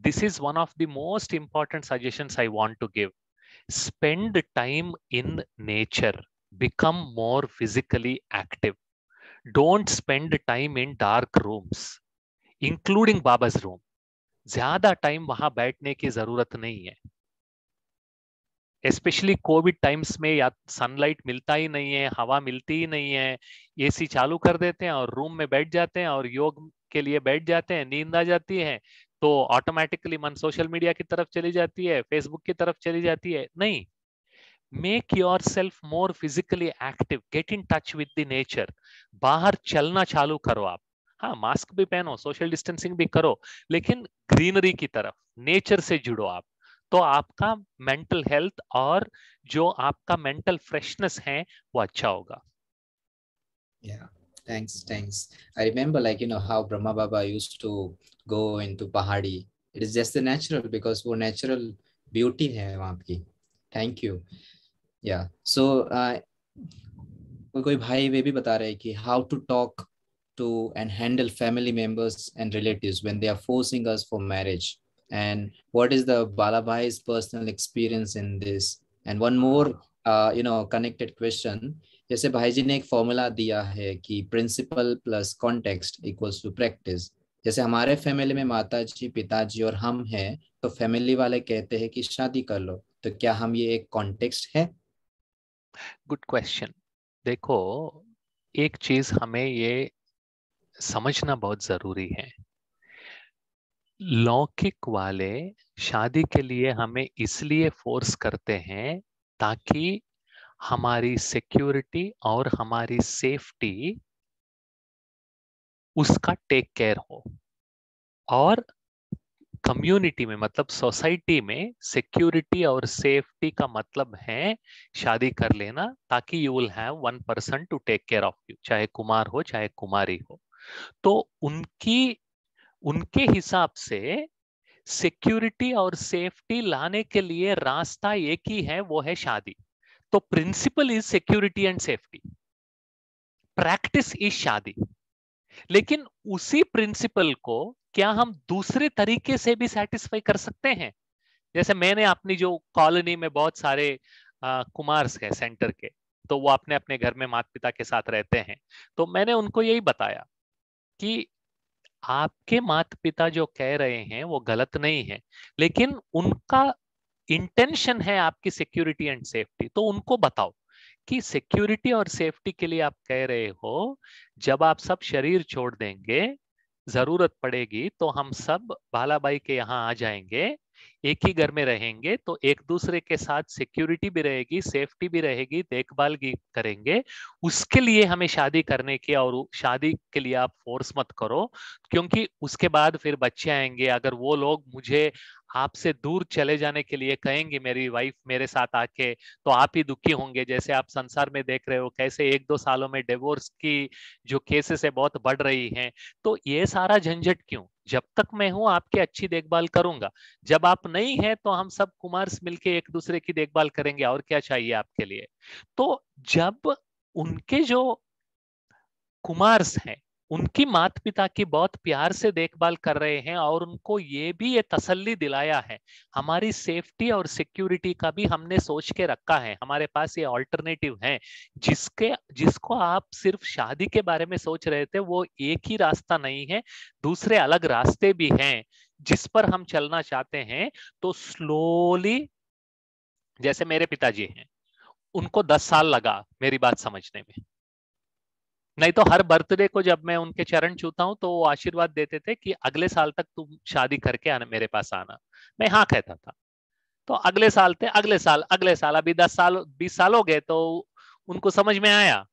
This is one of the most important suggestions I want to give. Spend time in nature. Become more physically active. Don't spend time in dark rooms, including Baba's room. ज्यादा time वहां बैठने की जरूरत नहीं है। Specially Covid times में या sunlight मिलता ही नहीं है, हवा मिलती ही नहीं है, एसी चालू कर देते हैं और रूम में बैठ जाते हैं और योग के लिए बैठ जाते हैं, नींद आ जाती है तो ऑटोमेटिकली मन सोशल मीडिया की तरफ चली जाती है, फेसबुक की तरफ चली जाती है। नहीं, make your self more physically active, get in touch with the nature. बाहर चलना चालू करो आप। हाँ, मास्क भी पहनो, सोशल डिस्टेंसिंग भी करो, लेकिन ग्रीनरी की तरफ, नेचर से जुड़ो आप, तो आपका मेंटल हेल्थ और जो आपका मेंटल फ्रेशनेस है वो अच्छा होगा। Yeah, thanks. I remember, like, how Brahma Baba used to go into Pahadi. It is just the natural, because वो natural beauty है वहाँ की. Thank you. Yeah. So कोई भाई वे भी बता रहे हैं कि how to talk to and handle family members and relatives when they are forcing us for marriage, and what is the Balabhai's personal experience in this. And one more connected question. जैसे भाई जी ने एक formula दिया है कि principle plus context equals to practice. जैसे हमारे family में माता जी, पिताजी और हम हैं, तो फैमिली वाले कहते हैं कि शादी कर लो, तो क्या हम ये एक कॉन्टेक्स्ट है? Good question. देखो, एक चीज हमें ये समझना बहुत जरूरी है, लौकिक वाले शादी के लिए हमें इसलिए फोर्स करते हैं ताकि हमारी सिक्योरिटी और हमारी सेफ्टी उसका टेक केयर हो। और कम्युनिटी में, मतलब सोसाइटी में, सिक्योरिटी और सेफ्टी का मतलब है शादी कर लेना, ताकि you will have one person to take care of you, चाहे कुमार हो चाहे कुमारी हो। तो उनके हिसाब से सिक्योरिटी और सेफ्टी लाने के लिए रास्ता एक ही है, वो है शादी। तो principle is security and safety, practice is शादी। लेकिन उसी प्रिंसिपल को क्या हम दूसरे तरीके से भी सेटिस्फाई कर सकते हैं? जैसे मैंने अपनी जो कॉलोनी में बहुत सारे कुमार्स हैं सेंटर के, तो वो अपने अपने घर में माता पिता के साथ रहते हैं, तो मैंने उनको यही बताया कि आपके माता पिता जो कह रहे हैं वो गलत नहीं है, लेकिन उनका इंटेंशन है आपकी सिक्योरिटी एंड सेफ्टी। तो उनको बताओ कि सिक्योरिटी और सेफ्टी के लिए आप कह रहे हो, जब आप सब शरीर छोड़ देंगे, जरूरत पड़ेगी तो हम सब बालाबाई के यहाँ आ जाएंगे, एक ही घर में रहेंगे, तो एक दूसरे के साथ सिक्योरिटी भी रहेगी, सेफ्टी भी रहेगी, देखभाल भी करेंगे। उसके लिए हमें शादी करने की, और शादी के लिए आप फोर्स मत करो, क्योंकि उसके बाद फिर बच्चे आएंगे। अगर वो लोग मुझे आपसे दूर चले जाने के लिए कहेंगे, मेरी वाइफ मेरे साथ आके, तो आप ही दुखी होंगे। जैसे आप संसार में देख रहे हो कैसे 1-2 सालों में डिवोर्स की जो केसेस है बहुत बढ़ रही हैं। तो ये सारा झंझट क्यों? जब तक मैं हूं आपकी अच्छी देखभाल करूंगा, जब आप नहीं है तो हम सब कुमार्स मिलके एक दूसरे की देखभाल करेंगे, और क्या चाहिए आपके लिए। तो जब उनके जो कुमार्स हैं उनकी माता पिता की बहुत प्यार से देखभाल कर रहे हैं, और उनको ये भी ये तसल्ली दिलाया है, हमारी सेफ्टी और सिक्योरिटी का भी हमने सोच के रखा है, हमारे पास ये ऑल्टरनेटिव है, जिसको आप सिर्फ शादी के बारे में सोच रहे थे, वो एक ही रास्ता नहीं है, दूसरे अलग रास्ते भी हैं जिस पर हम चलना चाहते हैं। तो स्लोली, जैसे मेरे पिताजी हैं, उनको 10 साल लगा मेरी बात समझने में, नहीं तो हर बर्थडे को जब मैं उनके चरण छूता हूं तो वो आशीर्वाद देते थे कि अगले साल तक तुम शादी करके आना, मेरे पास आना। मैं हाँ कहता था। तो अगले साल थे, अगले साल अभी 10 साल 20 साल हो गए, तो उनको समझ में आया,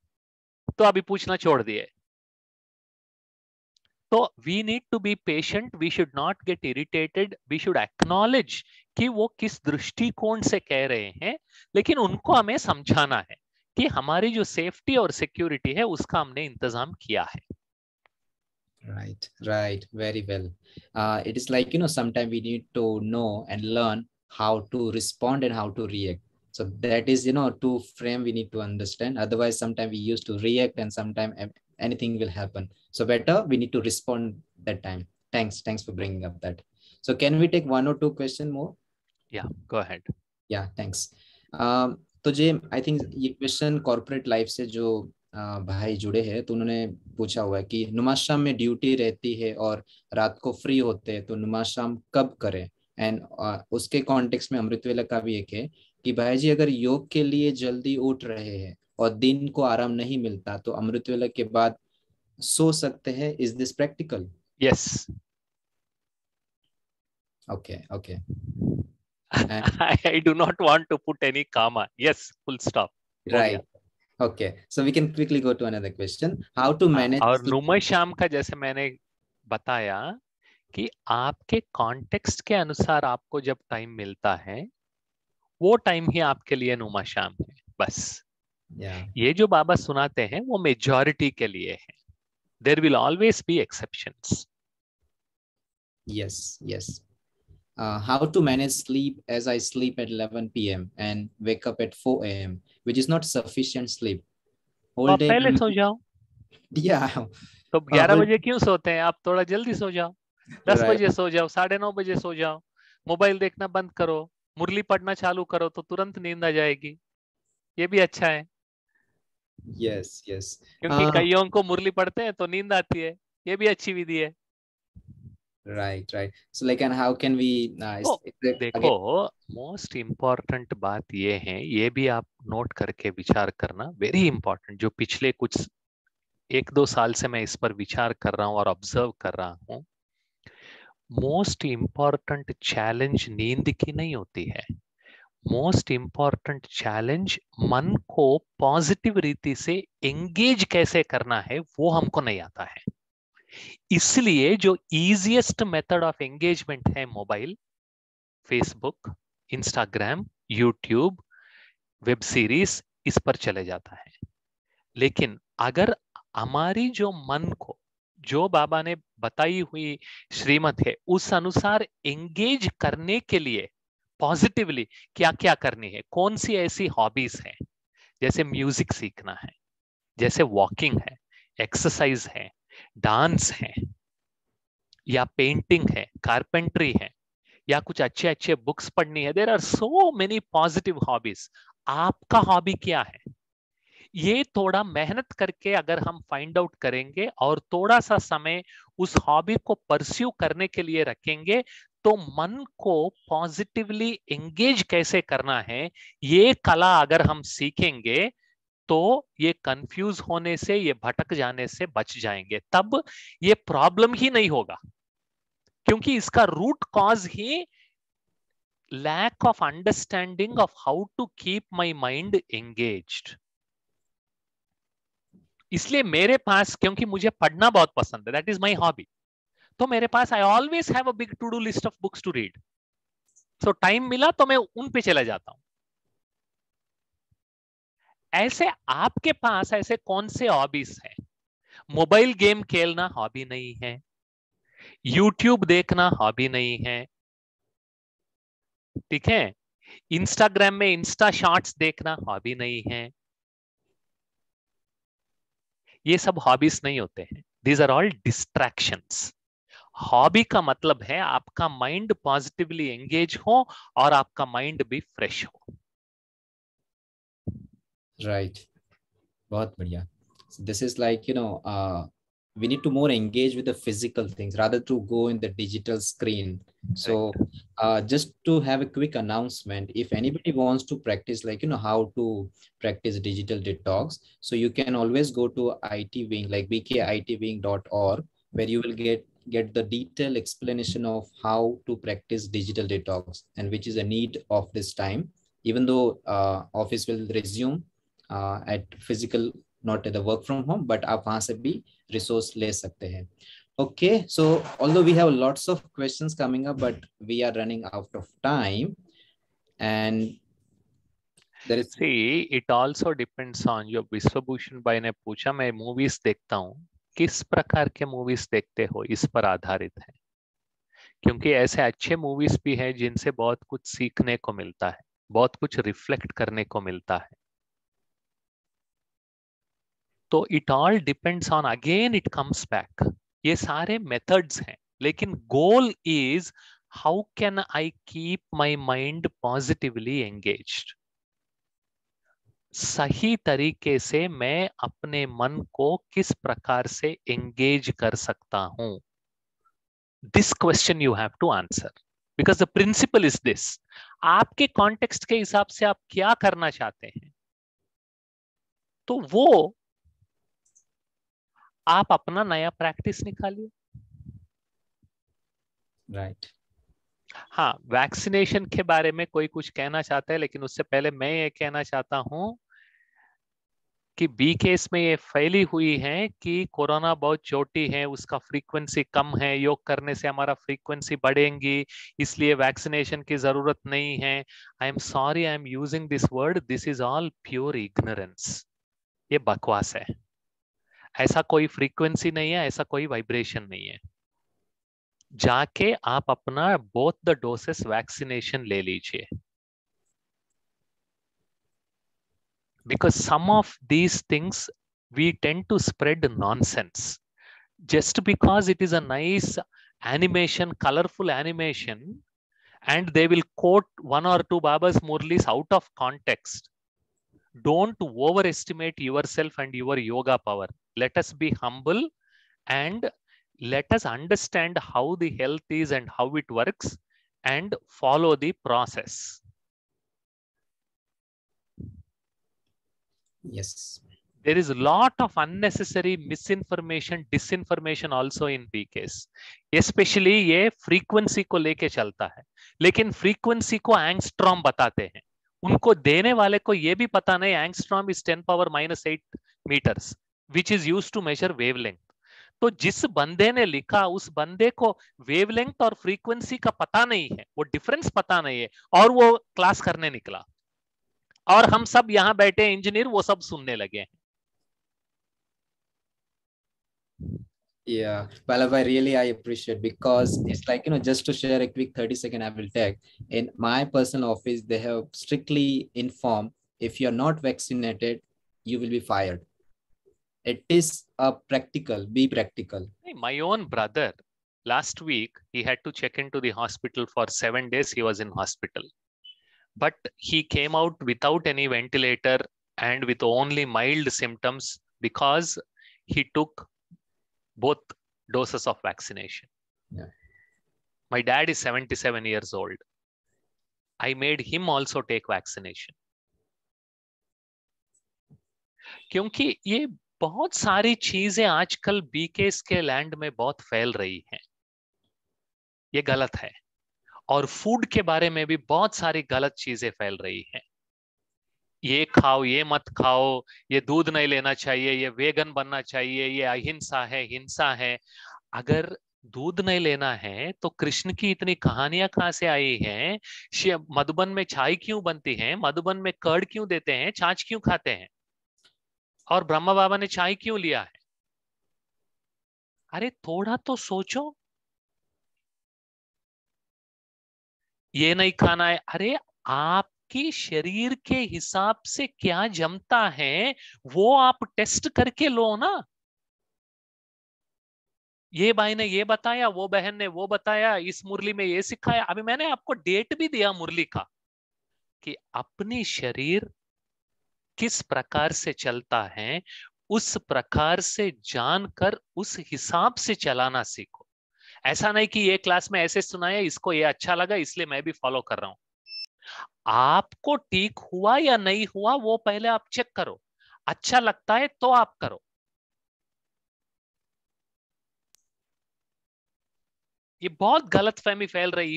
तो अभी पूछना छोड़ दिए। तो we need to be patient, we should not get irritated, we should acknowledge कि वो किस दृष्टिकोण से कह रहे हैं, लेकिन उनको हमें समझाना है कि हमारी जो सेफ्टी और सिक्योरिटी है उसका हमने इंतजाम किया है। Right, very well. It is like, sometimes we need to know and learn how to respond and how to react. So that is, two frame we need to understand. Otherwise, sometimes we used to react and sometimes anything will happen. So better we need to respond that time. Thanks for bringing up that. So can we take 1 or 2 question more? Yeah, go ahead. Yeah, thanks. तो जे I think ये question corporate life से जो भाई जुड़े हैं, तो उन्होंने पूछा हुआ है कि नमाज शाम में ड्यूटी रहती है और रात को फ्री होते हैं, तो नमाज शाम कब करें? एंड उसके कॉन्टेक्स्ट में अमृत वेला का भी एक है कि भाई जी अगर योग के लिए जल्दी उठ रहे हैं और दिन को आराम नहीं मिलता, तो अमृत वेला के बाद सो सकते हैं? Is this practical? Yes. Okay. I do not want to put any comma. Yes, full stop. Right. Okay. So we can quickly go to another question. How to manage? और नुमा शाम का जैसे मैंने बताया कि आपके कॉन्टेक्स्ट के अनुसार आपको जब टाइम मिलता है, वो टाइम ही आपके लिए नुमा शाम है, बस। ये जो बाबा सुनाते हैं वो मेजॉरिटी के लिए है। There will always be exceptions. Yes. How to manage sleep, as I sleep at 11 p.m. and wake up at 4 a.m., which is not sufficient sleep. Whole day पहले सो जाओ। Yeah. तो 11 बजे क्यों सोते हैं? आप थोड़ा जल्दी सो जाओ, 10 बजे सो जाओ, 9:30 बजे सो जाओ, मोबाइल देखना बंद करो, मुरली पढ़ना चालू करो, तो तुरंत नींद आ जाएगी। ये भी अच्छा है। Yes. क्योंकि कईयों को मुरली पढ़ते हैं तो नींद आती है, ये भी अच्छी विधि है। Right. So like, and how can we? देखो, मोस्ट इम्पोर्टेंट बात ये है, ये भी आप नोट करके विचार करना, वेरी इंपॉर्टेंट, जो पिछले कुछ 1-2 साल से मैं इस पर विचार कर रहा हूँ और ऑब्जर्व कर रहा हूँ। मोस्ट इम्पोर्टेंट चैलेंज नींद की नहीं होती है। मोस्ट इम्पोर्टेंट चैलेंज मन को पॉजिटिव रीति से एंगेज कैसे करना है, वो हमको नहीं आता है। इसलिए जो इजीएस्ट मेथड ऑफ एंगेजमेंट है mobile, Facebook, Instagram, YouTube, web series, इस पर चले जाता है। लेकिन अगर हमारी जो मन को, जो बाबा ने बताई हुई श्रीमत है, उस अनुसार एंगेज करने के लिए पॉजिटिवली क्या क्या करनी है, कौन सी ऐसी हॉबीज है, जैसे म्यूजिक सीखना है, जैसे वॉकिंग है, एक्सरसाइज है, डांस है, या पेंटिंग है, कारपेंट्री है, या कुछ अच्छे अच्छे बुक्स पढ़नी है। There are so many positive hobbies. आपका हॉबी क्या है, ये थोड़ा मेहनत करके अगर हम फाइंड आउट करेंगे और थोड़ा सा समय उस हॉबी को परस्यू करने के लिए रखेंगे, तो मन को पॉजिटिवली एंगेज कैसे करना है, ये कला अगर हम सीखेंगे, तो ये कंफ्यूज होने से, ये भटक जाने से बच जाएंगे। तब ये प्रॉब्लम ही नहीं होगा, क्योंकि इसका रूट कॉज ही lack of understanding of how to keep my mind engaged. इसलिए मेरे पास, क्योंकि मुझे पढ़ना बहुत पसंद है, दैट इज माई हॉबी, तो मेरे पास I always have a big to do list of books to read. So time मिला तो मैं उन पे चला जाता हूं। ऐसे आपके पास ऐसे कौन से हॉबीज हैं? मोबाइल गेम खेलना हॉबी नहीं है, यूट्यूब देखना हॉबी नहीं है, ठीक है, इंस्टाग्राम में इंस्टा शॉर्ट्स देखना हॉबी नहीं है, ये सब हॉबीज नहीं होते हैं। These are all distractions. Hobby का मतलब है आपका माइंड पॉजिटिवली एंगेज हो और आपका माइंड भी फ्रेश हो। राइट, बहुत बढ़िया। This is like we need to more engage with the physical things rather to go in the digital screen. So just to have a quick announcement, if anybody wants to practice how to practice digital detox, so you can always go to IT Wing, like bkitving.org, where you will get get the detailed explanation of how to practice digital detox, and which is a need of this time, even though office will resume at physical, not at the work from home, but आप वहाँ से भी resource ले सकते हैं. Okay, so although we have lots of questions coming up, but we are running out of time, and there is. See, it also depends on जो विश्वभूषण भाई ने पूछा, मैं मूवीज देखता हूँ, किस प्रकार के मूवीज देखते हो, इस पर आधारित है. क्योंकि ऐसे अच्छे मूवीज भी हैं जिनसे बहुत कुछ सीखने को मिलता है, बहुत कुछ रिफ्लेक्ट करने को मिलता है. तो it all depends on, again it comes back, ये सारे मेथड्स हैं, लेकिन goal is how can I keep my mind positively engaged. सही तरीके से मैं अपने मन को किस प्रकार से एंगेज कर सकता हूं. This question you have to answer, because the principle is this. आपके कॉन्टेक्स्ट के हिसाब से आप क्या करना चाहते हैं, तो वो आप अपना नया प्रैक्टिस निकालिए. राइट. हाँ, वैक्सीनेशन के बारे में कोई कुछ कहना चाहता है, लेकिन उससे पहले मैं ये कहना चाहता हूं कि बी केस में ये फैली हुई है कि कोरोना बहुत छोटी है, उसका फ्रीक्वेंसी कम है, योग करने से हमारा फ्रीक्वेंसी बढ़ेंगी, इसलिए वैक्सीनेशन की जरूरत नहीं है. I am sorry, I am using this word, this is all pure ignorance. ये बकवास है. ऐसा कोई फ्रीक्वेंसी नहीं है, ऐसा कोई वाइब्रेशन नहीं है. जाके आप अपना बोथ द डोसेस वैक्सीनेशन ले लीजिए. Because some of these things we tend to spread nonsense just because it is a nice animation, colorful animation, and they will quote one or two Baba's Murlis out of context. Don't overestimate yourself and your yoga power. Let us be humble and let us understand how the health is and how it works and follow the process. Yes. There is a lot of unnecessary misinformation, disinformation also in PKs. Especially ये frequency को लेके चलता है, लेकिन frequency को angstrom बताते हैं. उनको देने वाले को ये भी पता नहीं angstrom is 10⁻⁸ meters, which is used to measure wavelength. तो जिस बंदे ने लिखा, उस बंदे को वेवलेंथ और फ्रीक्वेंसी का पता नहीं है, वो डिफरेंस पता नहीं है, और वो क्लास करने निकला, और हम सब यहां बैठे इंजीनियर वो सब सुनने लगे हैं. Yeah, Vallabhai, really I appreciate, because it's like, just to share a quick 30-second I will take. In my personal office, they have strictly informed, if you're not vaccinated, you will be fired. It is a practical, be practical. My own brother, last week, he had to check into the hospital for 7 days. He was in hospital. But he came out without any ventilator and with only mild symptoms because he took both doses of vaccination. Yeah. My dad is 77 years old. I made him also take vaccination. क्योंकि ये बहुत सारी चीजें आजकल BKS के land में बहुत फैल रही हैं. ये गलत है. और फूड के बारे में भी बहुत सारी गलत चीजें फैल रही हैं. ये खाओ, ये मत खाओ, ये दूध नहीं लेना चाहिए, ये वेगन बनना चाहिए, ये अहिंसा है, हिंसा है. अगर दूध नहीं लेना है तो कृष्ण की इतनी कहानियां कहां से आई हैं? मधुबन में चाय क्यों बनती है? मधुबन में कर्ड क्यों देते हैं? छाछ क्यों खाते हैं? और ब्रह्मा बाबा ने चाय क्यों लिया है? अरे थोड़ा तो सोचो. ये नहीं खाना है. अरे आपकी शरीर के हिसाब से क्या जमता है वो आप टेस्ट करके लो ना. ये भाई ने ये बताया, वो बहन ने वो बताया, इस मुरली में ये सिखाया. अभी मैंने आपको डेट भी दिया मुरली का कि अपनी शरीर किस प्रकार से चलता है, उस प्रकार से जानकर उस हिसाब से चलाना सीखो. ऐसा नहीं कि ये क्लास में ऐसे सुनाया, इसको ये अच्छा लगा इसलिए मैं भी फॉलो कर रहा हूं. आपको ठीक हुआ या नहीं हुआ वो पहले आप चेक करो. अच्छा लगता है तो आप करो. ये बहुत गलतफहमी फैल रही,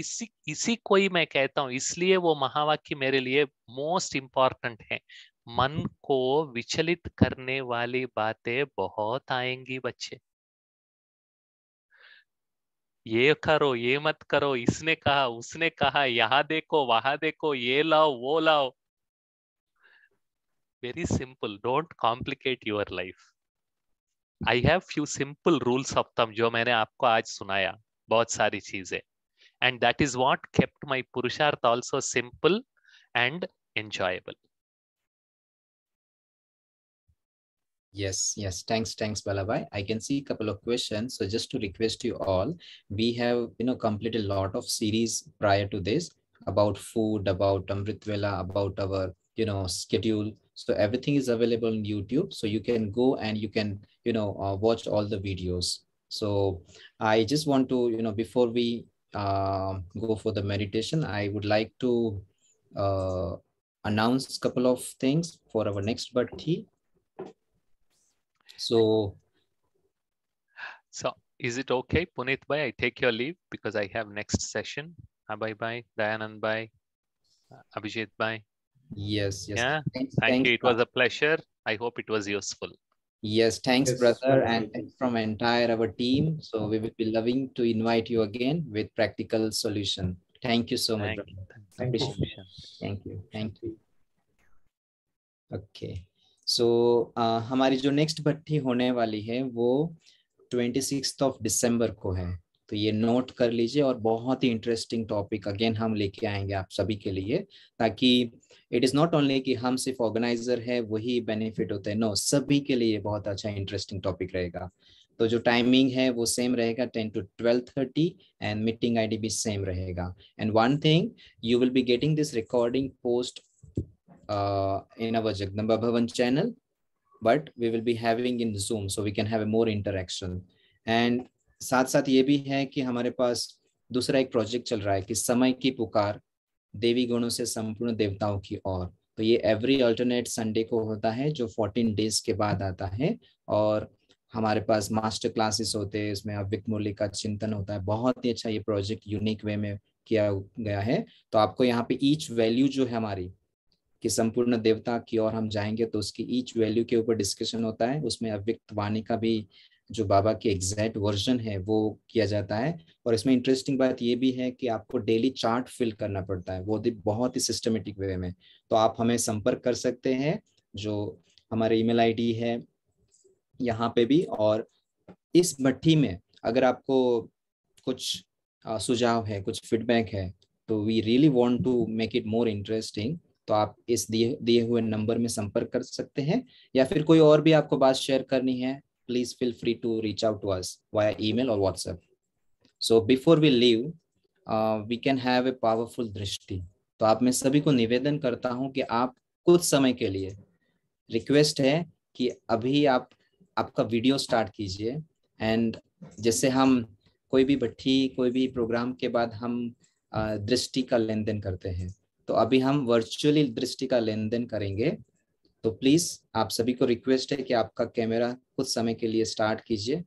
इसी को ही मैं कहता हूं, इसलिए वो महावाक्य मेरे लिए मोस्ट इंपॉर्टेंट है। मन को विचलित करने वाली बातें बहुत आएंगी बच्चे। ये करो, ये मत करो, इसने कहा, उसने कहा, यहाँ देखो, वहां देखो, ये लाओ, वो लाओ। Very simple, don't complicate your life. I have few simple rules of thumb जो मैंने आपको आज सुनाया, बहुत सारी चीजें, and that is what kept my purusharth also simple and enjoyable. Yes, thanks Balabhai. I can see a couple of questions, so just to request you all, we have completed a lot of series prior to this about food, about Amrit Vela, about our schedule. So everything is available on YouTube, so you can go and you can watch all the videos. So I just want to before we go for the meditation, I would like to announce a couple of things for our next birthday. So is it okay, Puneet bhai, I take your leave because I have next session? Bye bye, Dayanand bhai, Abhijit bhai. Yes. Yeah, thank you. It was a pleasure. I hope it was useful. Yes, thanks, brother, and thanks from entire our team. So we will be loving to invite you again with practical solution. Thank you so much, brother. Thank you. Okay. So हमारी जो next भट्टी होने वाली है वो 26th of December को है, तो ये नोट कर लीजिए। और बहुत ही इंटरेस्टिंग टॉपिक अगेन हम लेके आएंगे आप सभी के लिए, ताकि इट इज नॉट ओनली कि हम सिर्फ ऑर्गेनाइजर है वही बेनिफिट होते हैं, नो, सभी के लिए बहुत अच्छा इंटरेस्टिंग टॉपिक रहेगा। तो जो टाइमिंग है वो सेम रहेगा 10 to 12:30 एंड मीटिंग आईडी भी सेम रहेगा। And one thing, you will be getting this recording post in our Jagdamba Bhavan channel, but we will be having in Zoom, so we can have a more interaction. And साथ साथ ये भी है कि हमारे पास दूसरा एक प्रोजेक्ट चल रहा है कि समय की पुकार, देवी गुणों से संपूर्ण देवताओं की ओर। तो ये एवरी अल्टरनेट संडे को होता है, जो 14 डेज के बाद आता है। और हमारे पास मास्टर क्लासेस होते हैं, इसमें अव्यक्त मूल्य का चिंतन होता है। बहुत ही अच्छा ये प्रोजेक्ट यूनिक वे में किया गया है। तो आपको यहाँ पे ईच वैल्यू जो है हमारी कि संपूर्ण देवता की ओर हम जाएंगे, तो उसकी ईच वैल्यू के ऊपर डिस्कशन होता है। उसमें अव्यक्त वाणी का भी जो बाबा की एग्जैक्ट वर्जन है वो किया जाता है। और इसमें इंटरेस्टिंग बात ये भी है कि आपको डेली चार्ट फिल करना पड़ता है, वो बहुत ही सिस्टमेटिक वे में। तो आप हमें संपर्क कर सकते हैं, जो हमारे ईमेल आईडी है यहाँ पे भी। और इस भट्टी में अगर आपको कुछ सुझाव है, कुछ फीडबैक है, तो we really want to make it more interesting, तो आप इस दिए हुए नंबर में संपर्क कर सकते हैं। या फिर कोई और भी आपको बात शेयर करनी है, please feel free to reach out to us via email और WhatsApp. So before we leave, we can have a powerful दृष्टि। तो आप मैं सभी को निवेदन करता हूं कि आप कुछ समय के लिए, रिक्वेस्ट है कि अभी आप आपका वीडियो स्टार्ट कीजिए। एंड जैसे हम कोई भी भट्टी, कोई भी प्रोग्राम के बाद हम दृष्टि का लेन देन करते हैं, तो अभी हम वर्चुअली दृष्टि का लेन देन करेंगे। तो प्लीज आप सभी को रिक्वेस्ट है कि आपका कैमरा कुछ समय के लिए स्टार्ट कीजिए।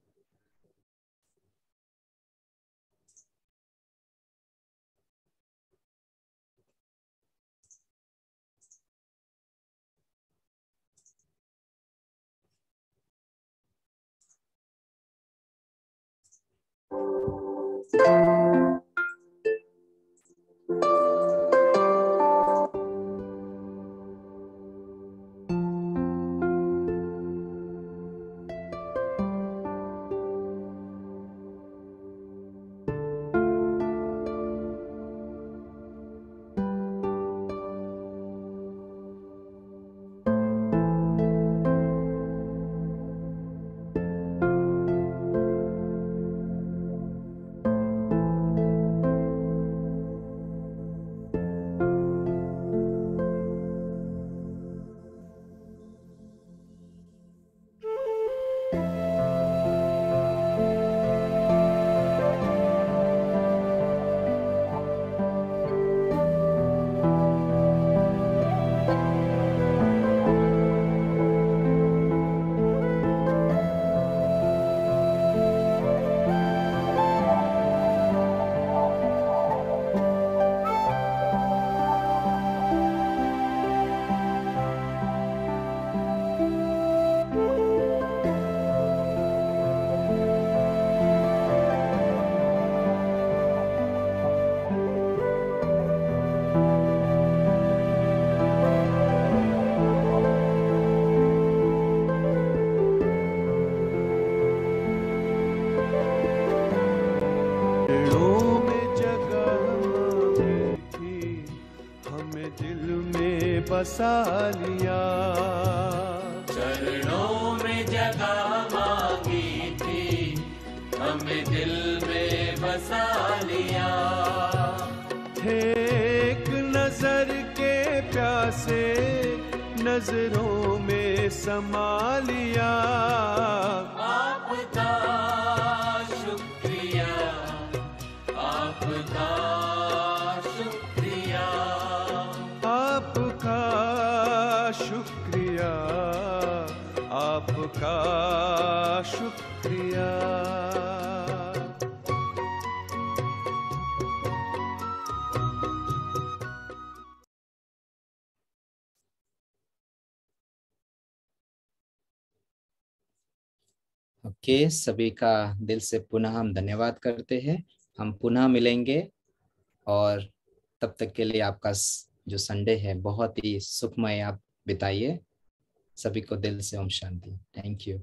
बसा लिया। चरणों में जगह मांगी थी, हमें दिल में बसा लिया। थे एक नजर के प्यासे, नजरों में समा लिया। आपका शुक्रिया, आपका शुक्रिया, आपका शुक्रिया, आपका शुक्रिया। ओके, सभी का दिल से पुनः हम धन्यवाद करते हैं। हम पुनः मिलेंगे और तब तक के लिए आपका जो संडे है बहुत ही सुखमय आप बिताइए। सभी को दिल से ओम शांति। Thank you.